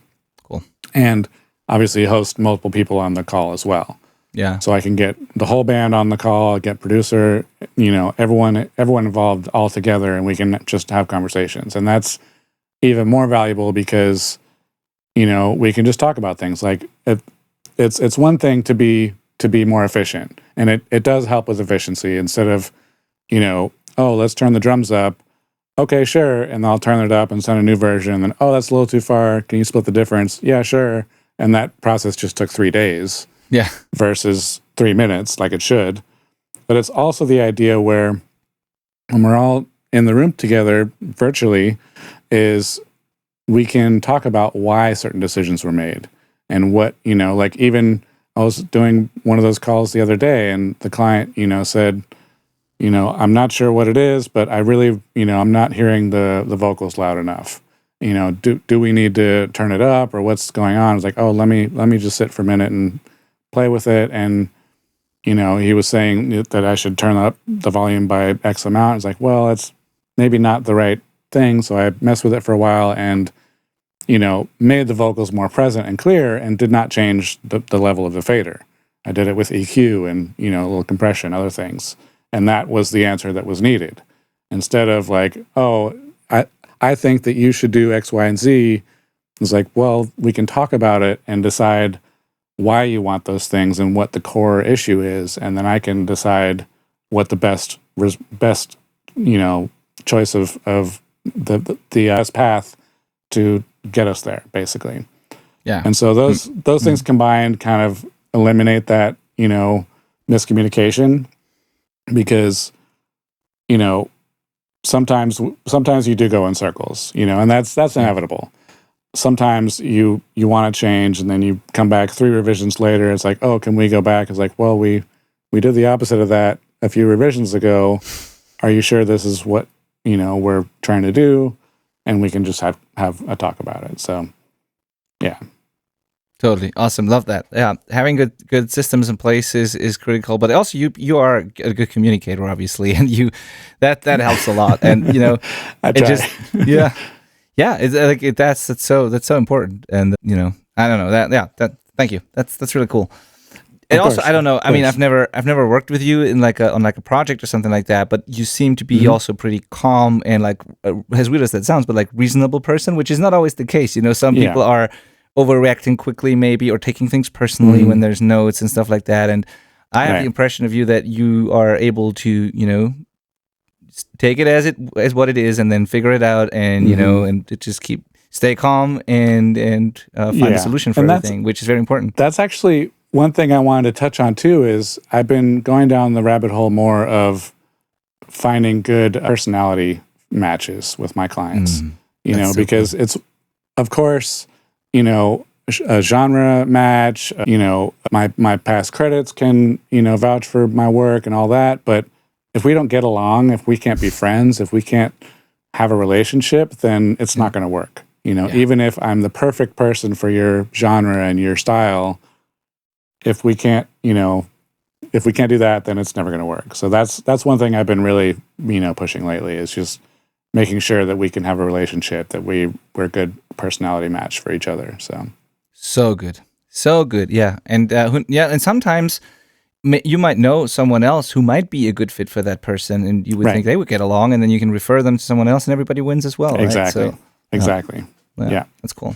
Cool. And obviously host multiple people on the call as well. Yeah. So I can get the whole band on the call, get producer, everyone involved all together, and we can just have conversations. And that's even more valuable because, we can just talk about things. Like it's one thing to be more efficient, and it does help with efficiency instead of, oh, let's turn the drums up. Okay, sure. And I'll turn it up and send a new version. And then, oh, that's a little too far. Can you split the difference? Yeah, sure. And that process just took 3 days. Yeah. Versus 3 minutes, like it should. But it's also the idea where when we're all in the room together virtually, is we can talk about why certain decisions were made and what, like even I was doing one of those calls the other day and the client, said, I'm not sure what it is, but I really, I'm not hearing the vocals loud enough. Do we need to turn it up or what's going on? It's like, oh, let me just sit for a minute and play with it. And, he was saying that I should turn up the volume by X amount. It's like, well, it's maybe not the right thing. So I messed with it for a while and, made the vocals more present and clear and did not change the level of the fader. I did it with EQ and, a little compression, other things. And that was the answer that was needed. Instead of like, oh, I think that you should do X, Y, and Z. It's like, well, we can talk about it and decide why you want those things and what the core issue is. And then I can decide what the best choice of the best path to get us there, basically. Yeah. And so those things combined kind of eliminate that, miscommunication because, sometimes you do go in circles, and that's inevitable. Sometimes you want to change and then you come back 3 revisions later. It's like, oh, can we go back? It's like, well, we did the opposite of that a few revisions ago. Are you sure this is what, we're trying to do? And we can just have a talk about it. So, yeah. Totally. Awesome. Love that. Yeah. Having good systems in place is critical, but also you are a good communicator, obviously. And that helps a lot. And, I try. Yeah, it's that's so important, and I don't know that thank you. That's really cool. And Of also, course, I don't know. of I mean, course. I've never worked with you in on like a project or something like that, but you seem to be Mhm. also pretty calm and like as weird as that sounds, but like reasonable person, which is not always the case. Some Yeah. people are overreacting quickly, maybe, or taking things personally when Mhm. there's notes and stuff like that. And I have the Right. impression of you that you are able to, take it as what it is, and then figure it out, and Mhm. and to just stay calm and find a Yeah. solution for And that's everything, which is very important. that's actually one thing I wanted to touch on too. Is I've been going down the rabbit hole more of finding good personality matches with my clients. That's so cool. Because it's, of course, a genre match. My past credits can vouch for my work and all that. But if we don't get along, if we can't be friends, if we can't have a relationship, then it's not going to work. Even if I'm the perfect person for your genre and your style, if we can't, if we can't do that, then it's never going to work. So that's one thing I've been really, pushing lately, is just making sure that we can have a relationship, that we're a good personality match for each other. So good. So good. Yeah. And and sometimes you might know someone else who might be a good fit for that person, and you would think Right. they would get along, and then you can refer them to someone else, and everybody wins as well, right? Exactly. So, Exactly. Yeah. that's cool.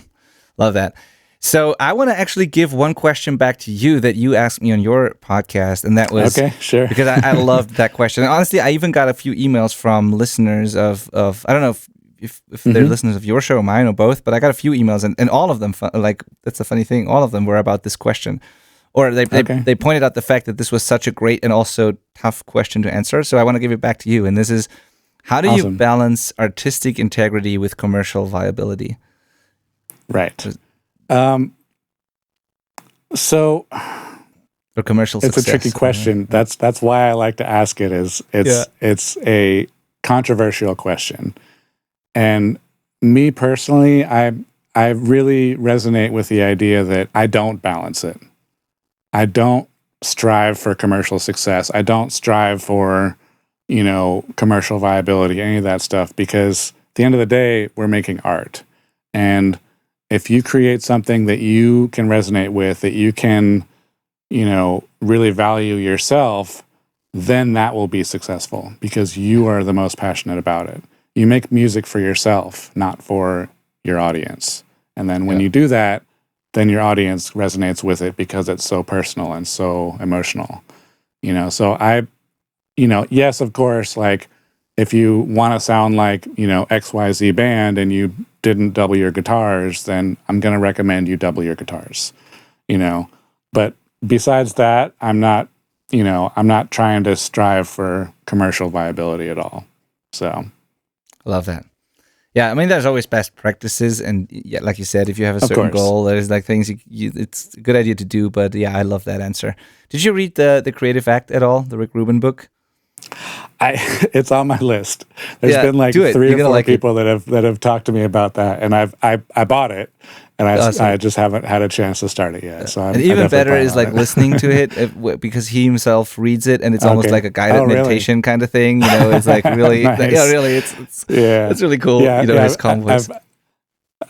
Love that. So I want to actually give one question back to you that you asked me on your podcast, and that was Okay, sure. because I loved that question. And honestly, I even got a few emails from listeners of I don't know if they're listeners of your show or mine or both, but I got a few emails, and all of them, like, that's the funny thing, all of them were about this question. Or they pointed out the fact that this was such a great and also tough question to answer. So I want to give it back to you. And this is, how do you Awesome. balance artistic integrity with commercial viability? Right. So Or commercial it's success. a tricky question. That's why I like to ask it. It's a controversial question, and me personally, I really resonate with the idea that I don't balance it. I don't strive for commercial success. I don't strive for commercial viability, any of that stuff, because at the end of the day, we're making art, and if you create something that you can resonate with, that you can really value yourself, then that will be successful because you are the most passionate about it. You make music for yourself, not for your audience. And then when you do that, then your audience resonates with it because it's so personal and so emotional. So yes, of course, like, if you want to sound like, XYZ band and you didn't double your guitars, then I'm going to recommend you double your guitars, But besides that, I'm not trying to strive for commercial viability at all. So. I love that. Yeah, I mean, there's always best practices, and yeah, like you said, if you have a certain goal, there's like things it's a good idea to do. But yeah, I love that answer. Did you read the Creative Act at all, the Rick Rubin book? It's on my list. There's been like 3 or 4 people that have talked to me about that, and I bought it, and I just haven't had a chance to start it yet. So and even better is like listening to it because he himself reads it, and it's almost like a guided meditation kind of thing. It's like really, nice. It's really cool. His calm voice.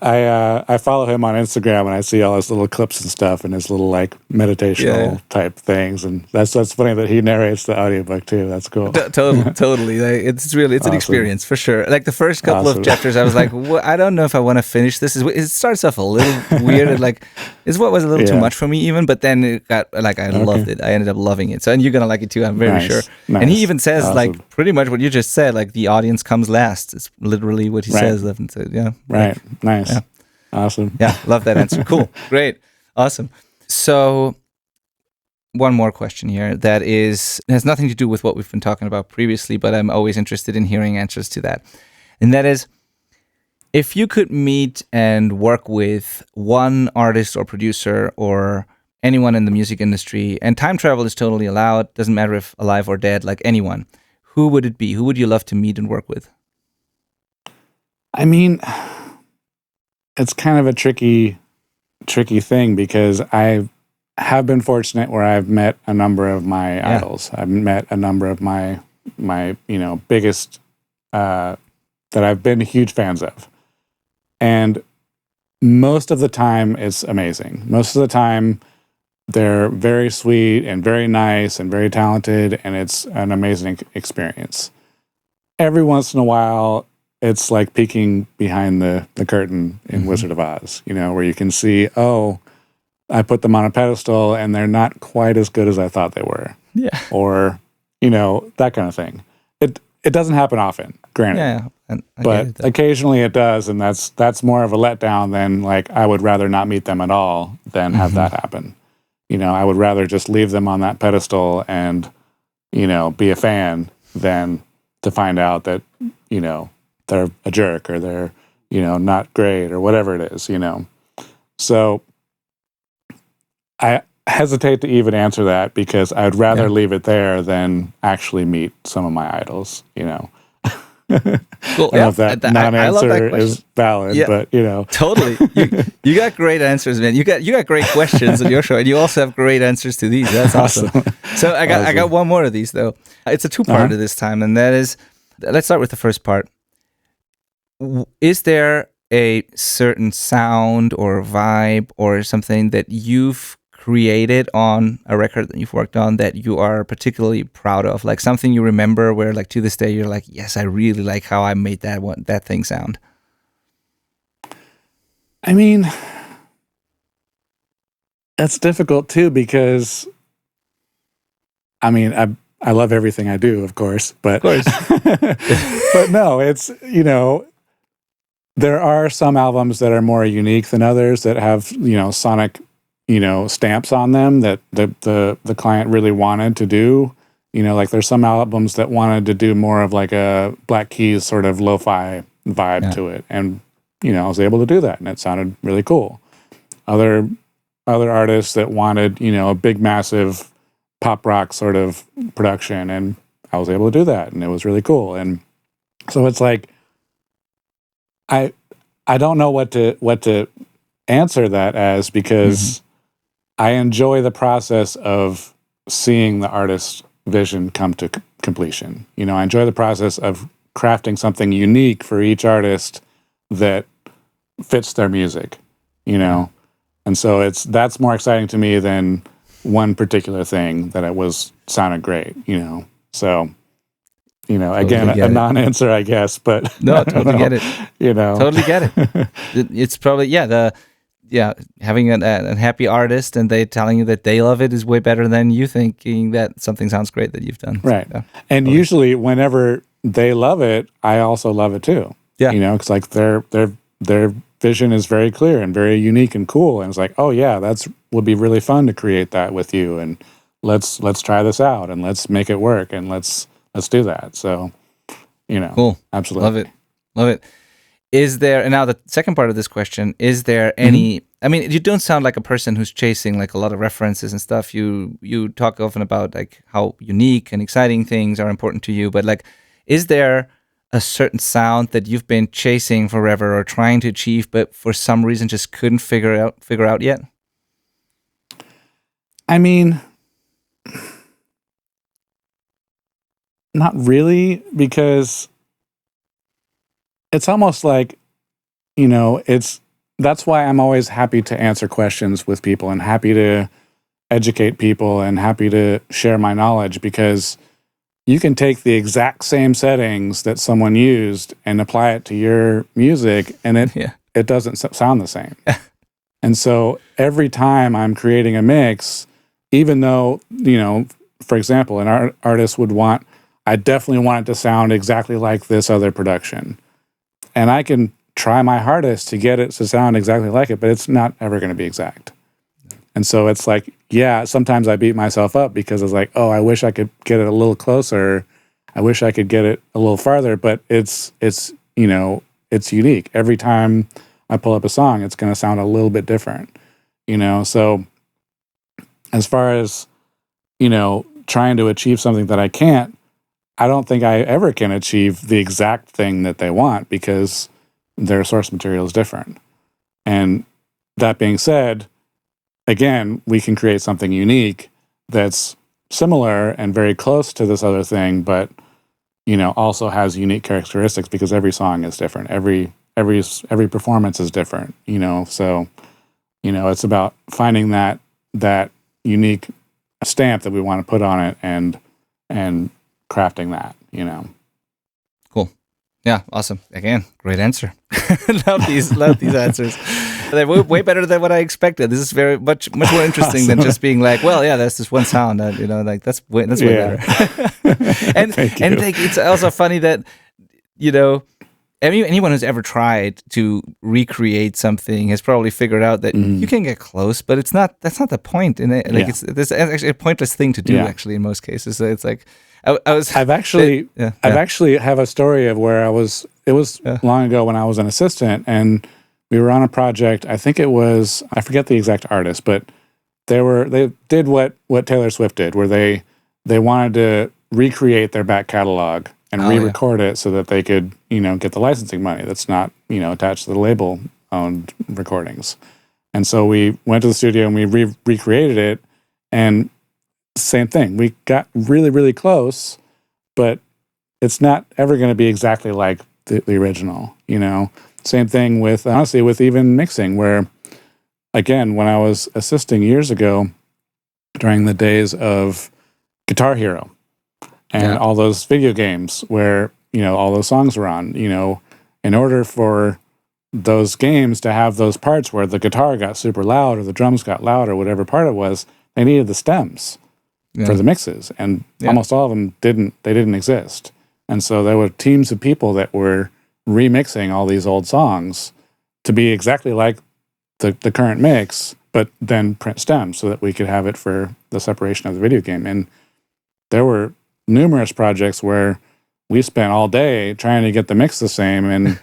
I follow him on Instagram, and I see all his little clips and stuff, and his little like meditational type things, and that's funny that he narrates the audiobook too. That's cool. Totally. Like, it's an experience for sure. Like the first couple of chapters, I was like, I don't know if I want to finish this. It starts off a little weird, and like it's what was a little too much for me even, but then it got like I loved it. I ended up loving it. So, and you're gonna like it too, I'm very sure. Nice. And he even says like pretty much what you just said, like the audience comes last. It's literally what he says. So, yeah. Right. Like, nice. Yeah. Awesome. Yeah, love that answer. Cool. Great. Awesome. So one more question here that has nothing to do with what we've been talking about previously, but I'm always interested in hearing answers to that. And that is, if you could meet and work with one artist or producer or anyone in the music industry, and time travel is totally allowed, doesn't matter if alive or dead, like anyone, who would it be? Who would you love to meet and work with? I mean, it's kind of a tricky thing because I have been fortunate where I've met a number of my idols. I've met a number of my biggest that I've been huge fans of. And most of the time, it's amazing. Most of the time, they're very sweet and very nice and very talented, and it's an amazing experience. Every once in a while, it's like peeking behind the curtain in Wizard of Oz, where you can see, oh, I put them on a pedestal and they're not quite as good as I thought they were. Yeah. Or, that kind of thing. It doesn't happen often, granted. Yeah. But occasionally it does, and that's more of a letdown than like I would rather not meet them at all than have that happen. I would rather just leave them on that pedestal and, be a fan than to find out that, they're a jerk or they're, not great or whatever it is, So I hesitate to even answer that because I'd rather leave it there than actually meet some of my idols, Cool. I don't know if that non-answer is valid, but totally. You got great answers, man. You got great questions on your show, and you also have great answers to these. That's awesome. So I got one more of these though. It's a two-parter this time, and that is, let's start with the first part. Is there a certain sound or vibe or something that you've created on a record that you've worked on that you are particularly proud of, like something you remember where like to this day you're like, yes, I really like how I made that thing sound? I mean, that's difficult too because I mean, I love everything I do, of course, but but no, it's there are some albums that are more unique than others that have sonic stamps on them that the client really wanted to do. Like there's some albums that wanted to do more of like a Black Keys sort of lo-fi vibe to it. And, I was able to do that and it sounded really cool. Other artists that wanted, a big, massive pop rock sort of production, and I was able to do that and it was really cool. And so it's like, I don't know what to answer that as because I enjoy the process of seeing the artist's vision come to completion. I enjoy the process of crafting something unique for each artist that fits their music, And so that's more exciting to me than one particular thing that sounded great, So, totally again, a non-answer, I guess, but no, totally get it. Totally get it. It's probably having a happy artist and they telling you that they love it is way better than you thinking that something sounds great that you've done. Right. So, and totally. Usually whenever they love it, I also love it too. Yeah. It's like their vision is very clear and very unique and cool. And it's like, oh yeah, would be really fun to create that with you. And let's try this out and let's make it work and let's do that. So, cool. Absolutely. Love it. Is there, and now the second part of this question, is there any, I mean, you don't sound like a person who's chasing like a lot of references and stuff. You talk often about like how unique and exciting things are important to you, but like, is there a certain sound that you've been chasing forever or trying to achieve, but for some reason just couldn't figure out yet? I mean, not really, because it's almost like, that's why I'm always happy to answer questions with people and happy to educate people and happy to share my knowledge, because you can take the exact same settings that someone used and apply it to your music and it doesn't sound the same. And so every time I'm creating a mix, even though, for example, an artist would I definitely want it to sound exactly like this other production. And I can try my hardest to get it to sound exactly like it, but it's not ever going to be exact. And so it's like, sometimes I beat myself up because it's like, oh, I wish I could get it a little closer. I wish I could get it a little farther, but it's unique. Every time I pull up a song, it's going to sound a little bit different, So as far as, trying to achieve something that I can't, I don't think I ever can achieve the exact thing that they want because their source material is different. And that being said, again, we can create something unique that's similar and very close to this other thing, but, also has unique characteristics because every song is different. Every every performance is different, so it's about finding that unique stamp that we want to put on it and crafting that. Cool. Yeah, awesome. Again, great answer. love these answers. They're way better than what I expected. This is very much more interesting than just being like, well, yeah, that's this one sound. That's way better. and like, it's also funny that anyone who's ever tried to recreate something has probably figured out that you can get close, but that's not the point. And it's actually a pointless thing to do. Actually, in most cases, so it's like I've actually have a story of where it was long ago when I was an assistant, and we were on a project. I think it was, I forget the exact artist, but they did what Taylor Swift did, where they wanted to recreate their back catalog and re-record it so that they could, get the licensing money that's not, attached to the label-owned recordings. And so we went to the studio and we recreated it, and same thing. We got really, really close, but it's not ever going to be exactly like the original, Same thing with, honestly, with even mixing, where, again, when I was assisting years ago, during the days of Guitar Hero, and all those video games where, all those songs were on, in order for those games to have those parts where the guitar got super loud or the drums got loud or whatever part it was, they needed the stems for the mixes. And almost all of them didn't exist. And so there were teams of people that were remixing all these old songs to be exactly like the current mix, but then print stems so that we could have it for the separation of the video game. And there were numerous projects where we spent all day trying to get the mix the same, and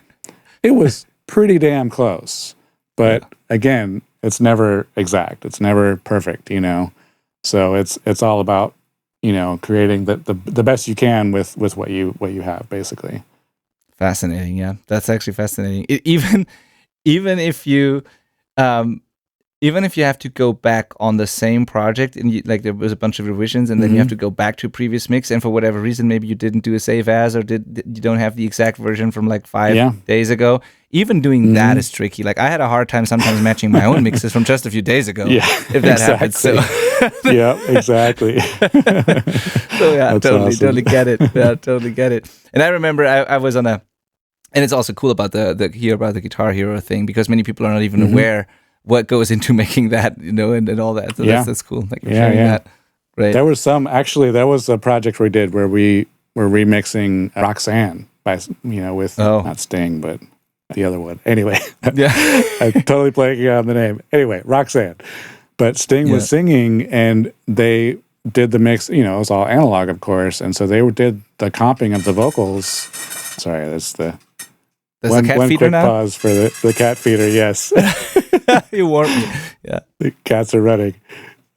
it was pretty damn close. But again, it's never exact. It's never perfect, So it's all about, creating the best you can with what you have, basically. Fascinating, yeah. That's actually fascinating. Even if you have to go back on the same project and there was a bunch of revisions and then you have to go back to a previous mix, and for whatever reason maybe you didn't do a save as, or you don't have the exact version from 5 days ago. Even doing that is tricky. Like, I had a hard time sometimes matching my own mixes from just a few days ago. Yeah, if that happens. So yeah, exactly. So yeah, totally get it. Yeah, totally get it. And I remember I was on and it's also cool about the Guitar Hero thing, because many people are not even aware what goes into making that, and all that. So that's cool. Like, sharing that. Right. There was a project we did where we were remixing Roxanne by, with not Sting, but the other one. Anyway, I'm totally blanking on the name. Anyway, Roxanne. But Sting was singing, and they did the mix. It was all analog, of course, and so they did the comping of the vocals. Sorry, that's the one quick now? Pause for the cat feeder. Yes. You warned me. Yeah. The cats are running.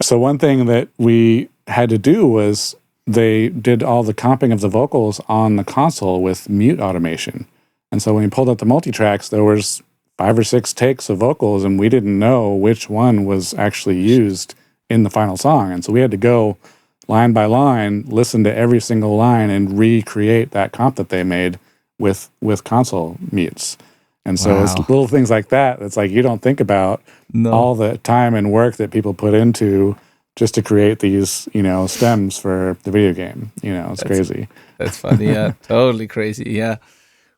So one thing that we had to do was they did all the comping of the vocals on the console with mute automation. And so when we pulled up the multi-tracks, there was 5 or 6 takes of vocals, and we didn't know which one was actually used in the final song. And so we had to go line by line, listen to every single line, and recreate that comp that they made with console mutes. And so it's little things like that. It's like you don't think about all the time and work that people put into just to create these, stems for the video game. It's crazy. That's funny. Yeah, totally crazy. Yeah.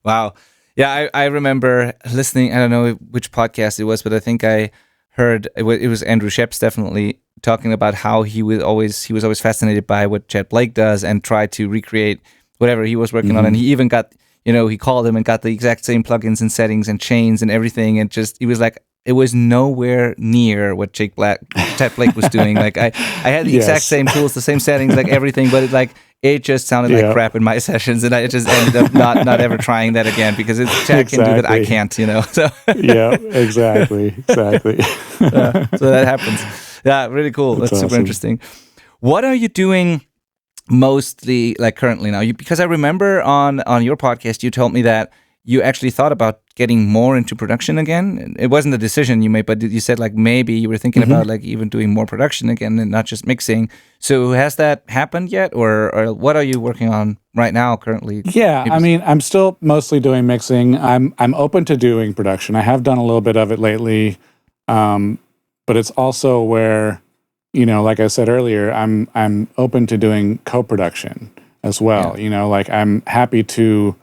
Wow. Yeah, I remember listening. I don't know which podcast it was, but I think I heard it was Andrew Sheps definitely talking about how he was always fascinated by what Chet Blake does and tried to recreate whatever he was working on. And he even got, he called him and got the exact same plugins and settings and chains and everything. And he was like, it was nowhere near what Chet Blake was doing. Like I had the exact same tools, the same settings, like everything, but it just sounded like crap in my sessions, and I just ended up not ever trying that again, because Chet can do that, I can't, So yeah, exactly. So that happens. Yeah, really cool. That's super awesome. Interesting. What are you doing mostly, like, currently now? Because I remember on your podcast you told me that you actually thought about getting more into production again. It wasn't a decision you made, but you said like maybe you were thinking about like even doing more production again and not just mixing. So has that happened yet, or what are you working on right now currently? Yeah, I mean, I'm still mostly doing mixing. I'm open to doing production. I have done a little bit of it lately, but it's also where, like I said earlier, I'm open to doing co-production as well. Yeah. Like I'm happy to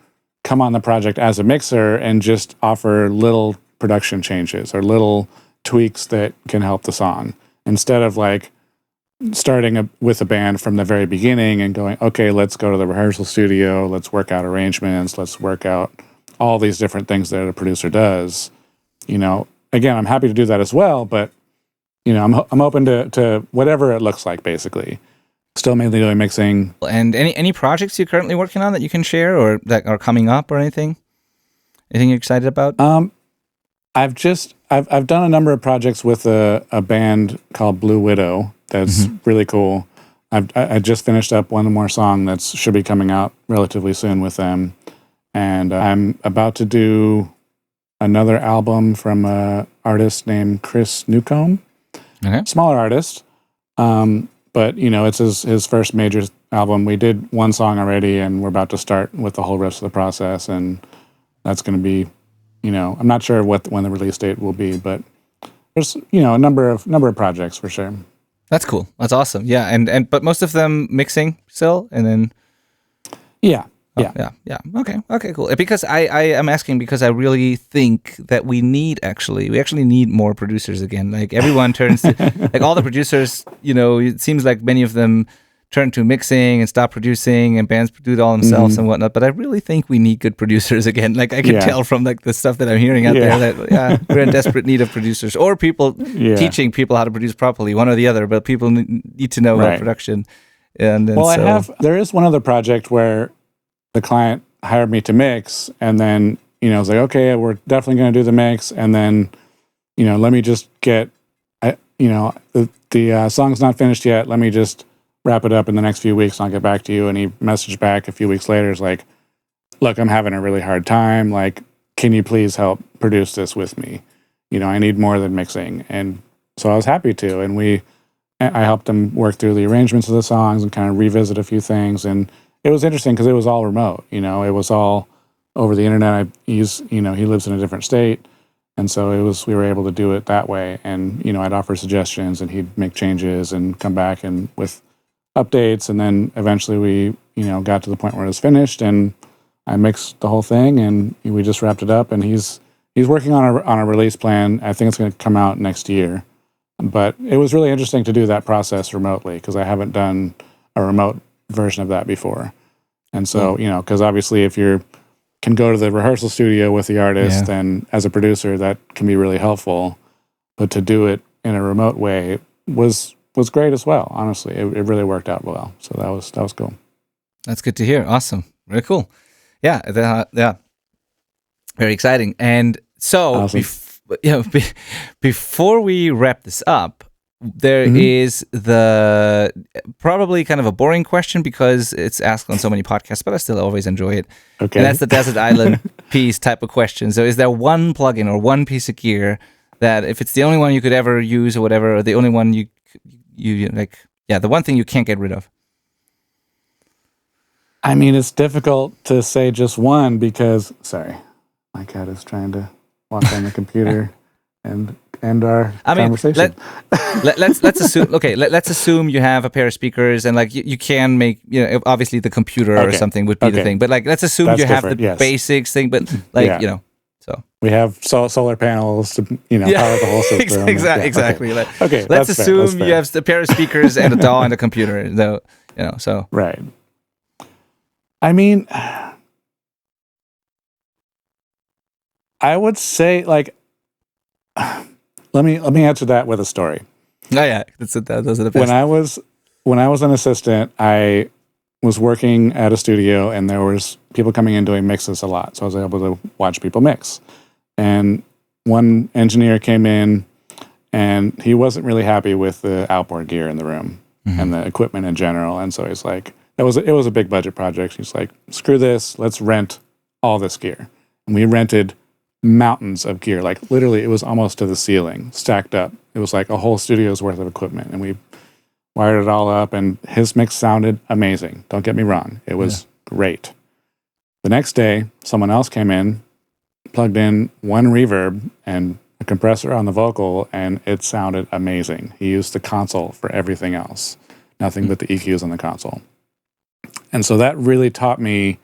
come on the project as a mixer and just offer little production changes or little tweaks that can help the song, instead of like starting with a band from the very beginning and going, okay, let's go to the rehearsal studio, let's work out arrangements, let's work out all these different things that a producer does. Again, I'm happy to do that as well, but I'm open to whatever it looks like, basically. Still mainly doing mixing. And any projects you're currently working on that you can share or that are coming up or anything? Anything you're excited about? I've done a number of projects with a band called Blue Widow. That's really cool. I just finished up one more song that should be coming out relatively soon with them, and I'm about to do another album from an artist named Chris Newcomb. Okay. Smaller artist, but it's his first major album. We did one song already, and we're about to start with the whole rest of the process, and that's going to be, I'm not sure when the release date will be, but there's a number of projects for sure. That's cool. That's awesome. Yeah, and but most of them mixing still, and then yeah. Okay, cool. Because I am asking because I really think that we actually need more producers again. Like everyone turns to, like all the producers, it seems like many of them turn to mixing and stop producing, and bands do it all themselves and whatnot. But I really think we need good producers again. Like I can tell from like the stuff that I'm hearing out there that we're in desperate need of producers or people teaching people how to produce properly, one or the other. But people need to know about production. And there is one other project where the client hired me to mix, and then it's like, okay, we're definitely going to do the mix, and then let me just get the song's not finished yet, let me just wrap it up in the next few weeks and I'll get back to you. And he messaged back a few weeks later, is like, look, I'm having a really hard time, like, can you please help produce this with me? I need more than mixing. And so I was happy to, and I helped him work through the arrangements of the songs and kind of revisit a few things. And it was interesting because it was all remote, it was all over the internet. He lives in a different state. And so we were able to do it that way. And, I'd offer suggestions and he'd make changes and come back and with updates. And then eventually we, got to the point where it was finished and I mixed the whole thing and we just wrapped it up. And he's working on a release plan. I think it's going to come out next year. But it was really interesting to do that process remotely because I haven't done a remote version of that before. And so, because obviously if you can go to the rehearsal studio with the artist, then as a producer, that can be really helpful. But to do it in a remote way was great as well. Honestly, it really worked out well. So that was cool. That's good to hear. Awesome. Very cool. Yeah. Very exciting. And so, awesome. Before we wrap this up, there is the probably kind of a boring question because it's asked on so many podcasts, but I still always enjoy it. Okay. And that's the Desert Island piece type of question. So is there one plugin or one piece of gear that if it's the only one you could ever use or whatever, or the only one you like, the one thing you can't get rid of? I mean, it's difficult to say just one because, sorry, my cat is trying to walk on the computer and end our conversation. Let's assume. Okay, let's assume you have a pair of speakers and like you can make obviously the computer or something would be the thing. But like let's assume that's you have the basics thing. But like so we have solar panels to power the whole system. Exactly. Okay, let's assume you have a pair of speakers and a DAW and a computer. Though so right. I mean, I would say like. Let me answer that with a story. Oh yeah, those are the best. When I was an assistant, I was working at a studio, and there was people coming in doing mixes a lot. So I was able to watch people mix. And one engineer came in, and he wasn't really happy with the outboard gear in the room and the equipment in general. And so he's like, it was a big budget project. He's like, screw this, let's rent all this gear. We rented mountains of gear, like literally it was almost to the ceiling, stacked up. It was like a whole studio's worth of equipment, and we wired it all up, and his mix sounded amazing. Don't get me wrong. It was great. The next day, someone else came in, plugged in one reverb and a compressor on the vocal, and it sounded amazing. He used the console for everything else, nothing but the EQs on the console. And so that really taught me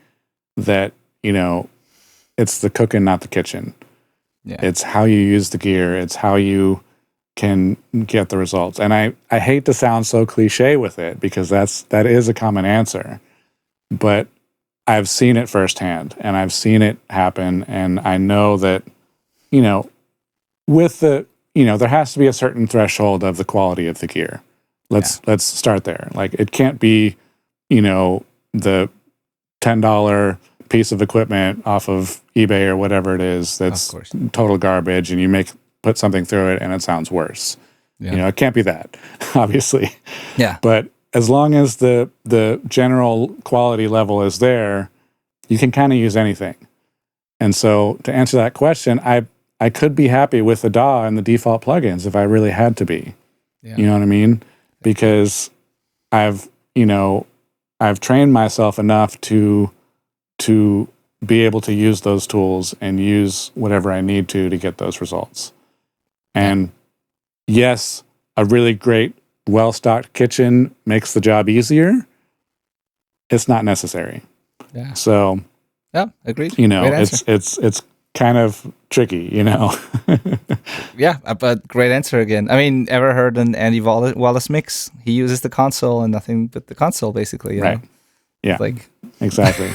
that, it's the cooking, not the kitchen. Yeah. It's how you use the gear. It's how you can get the results. And I hate to sound so cliche with it, because that is a common answer. But I've seen it firsthand, and I've seen it happen, and I know that, with the, there has to be a certain threshold of the quality of the gear. Let's start there. Like, it can't be, the $10 piece of equipment off of eBay or whatever it is that's total garbage, and you put something through it and it sounds worse. Yeah. It can't be that, obviously. Yeah. But as long as the general quality level is there, you can kind of use anything. And so to answer that question, I could be happy with the DAW and the default plugins if I really had to be. Yeah. You know what I mean? Because I've trained myself enough to be able to use those tools and use whatever I need to get those results. And yes, a really great, well-stocked kitchen makes the job easier. It's not necessary. Yeah. So, yeah, agreed. It's kind of tricky, Yeah, but great answer again. I mean, ever heard an Andy Wallace mix? He uses the console and nothing but the console, basically. Right. Yeah. Like exactly.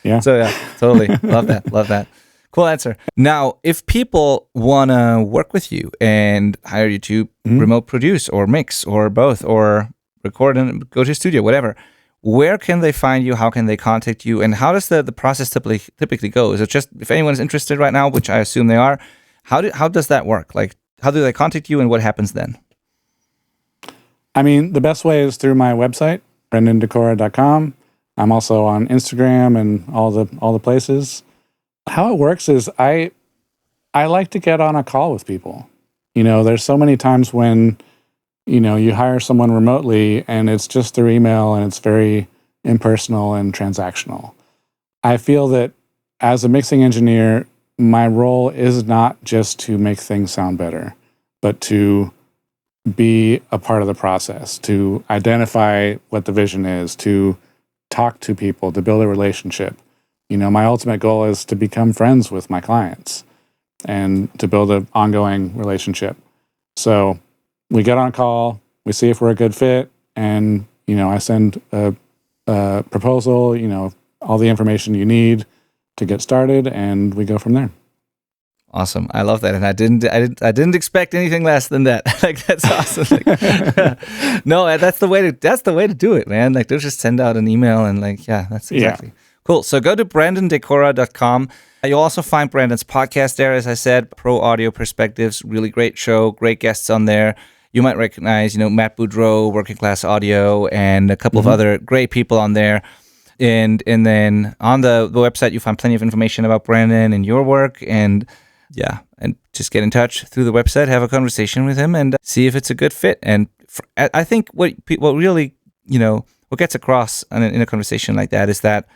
Yeah. So yeah, totally. Love that. Cool answer. Now, if people want to work with you and hire you to remote produce or mix or both or record and go to a studio, whatever, where can they find you? How can they contact you? And how does the process typically go? Is it just, if anyone's interested right now, which I assume they are, how does that work? Like, how do they contact you and what happens then? I mean, the best way is through my website, brendandekora.com. I'm also on Instagram and all the places. How it works is I like to get on a call with people. There's so many times when, you hire someone remotely and it's just through email and it's very impersonal and transactional. I feel that as a mixing engineer, my role is not just to make things sound better, but to be a part of the process, to identify what the vision is, to talk to people, to build a relationship. My ultimate goal is to become friends with my clients and to build an ongoing relationship. So we get on a call, we see if we're a good fit, and, I send a proposal, all the information you need to get started, and we go from there. Awesome. I love that. And I didn't expect anything less than that. Like, that's awesome. No, that's the way to do it, man. Like, don't just send out an email and that's exactly. Yeah. Cool. So go to brendandekora.com. You'll also find Brandon's podcast there, as I said, Pro Audio Perspectives, really great show, great guests on there. You might recognize, Matt Boudreau, Working Class Audio, and a couple of other great people on there. And then on the website, you find plenty of information about Brandon and your work, and just get in touch through the website, have a conversation with him, and see if it's a good fit. And I think what really, what gets across in a conversation like that is that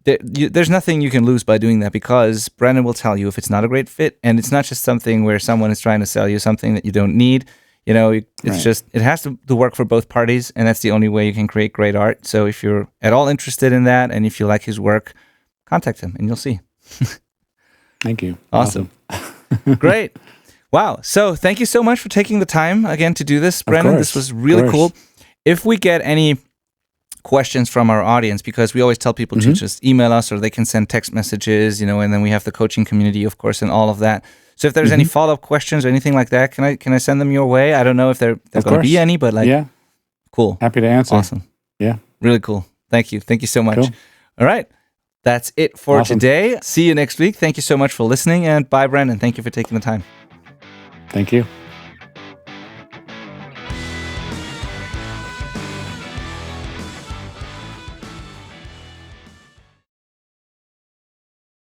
there's nothing you can lose by doing that, because Brandon will tell you if it's not a great fit, and it's not just something where someone is trying to sell you something that you don't need. It's just, it has to work for both parties, and that's the only way you can create great art. So if you're at all interested in that, and if you like his work, contact him and you'll see. Thank you. Awesome. Great. Wow. So thank you so much for taking the time again to do this, Brendan. This was really cool. If we get any questions from our audience, because we always tell people to just email us, or they can send text messages, and then we have the coaching community, of course, and all of that. So if there's any follow-up questions or anything like that, can I send them your way? I don't know if there's going to be any, but cool. Happy to answer. Awesome. Yeah. Really cool. Thank you. Thank you so much. Cool. All right. That's it for today. See you next week. Thank you so much for listening, and bye, Brandon. Thank you for taking the time. Thank you.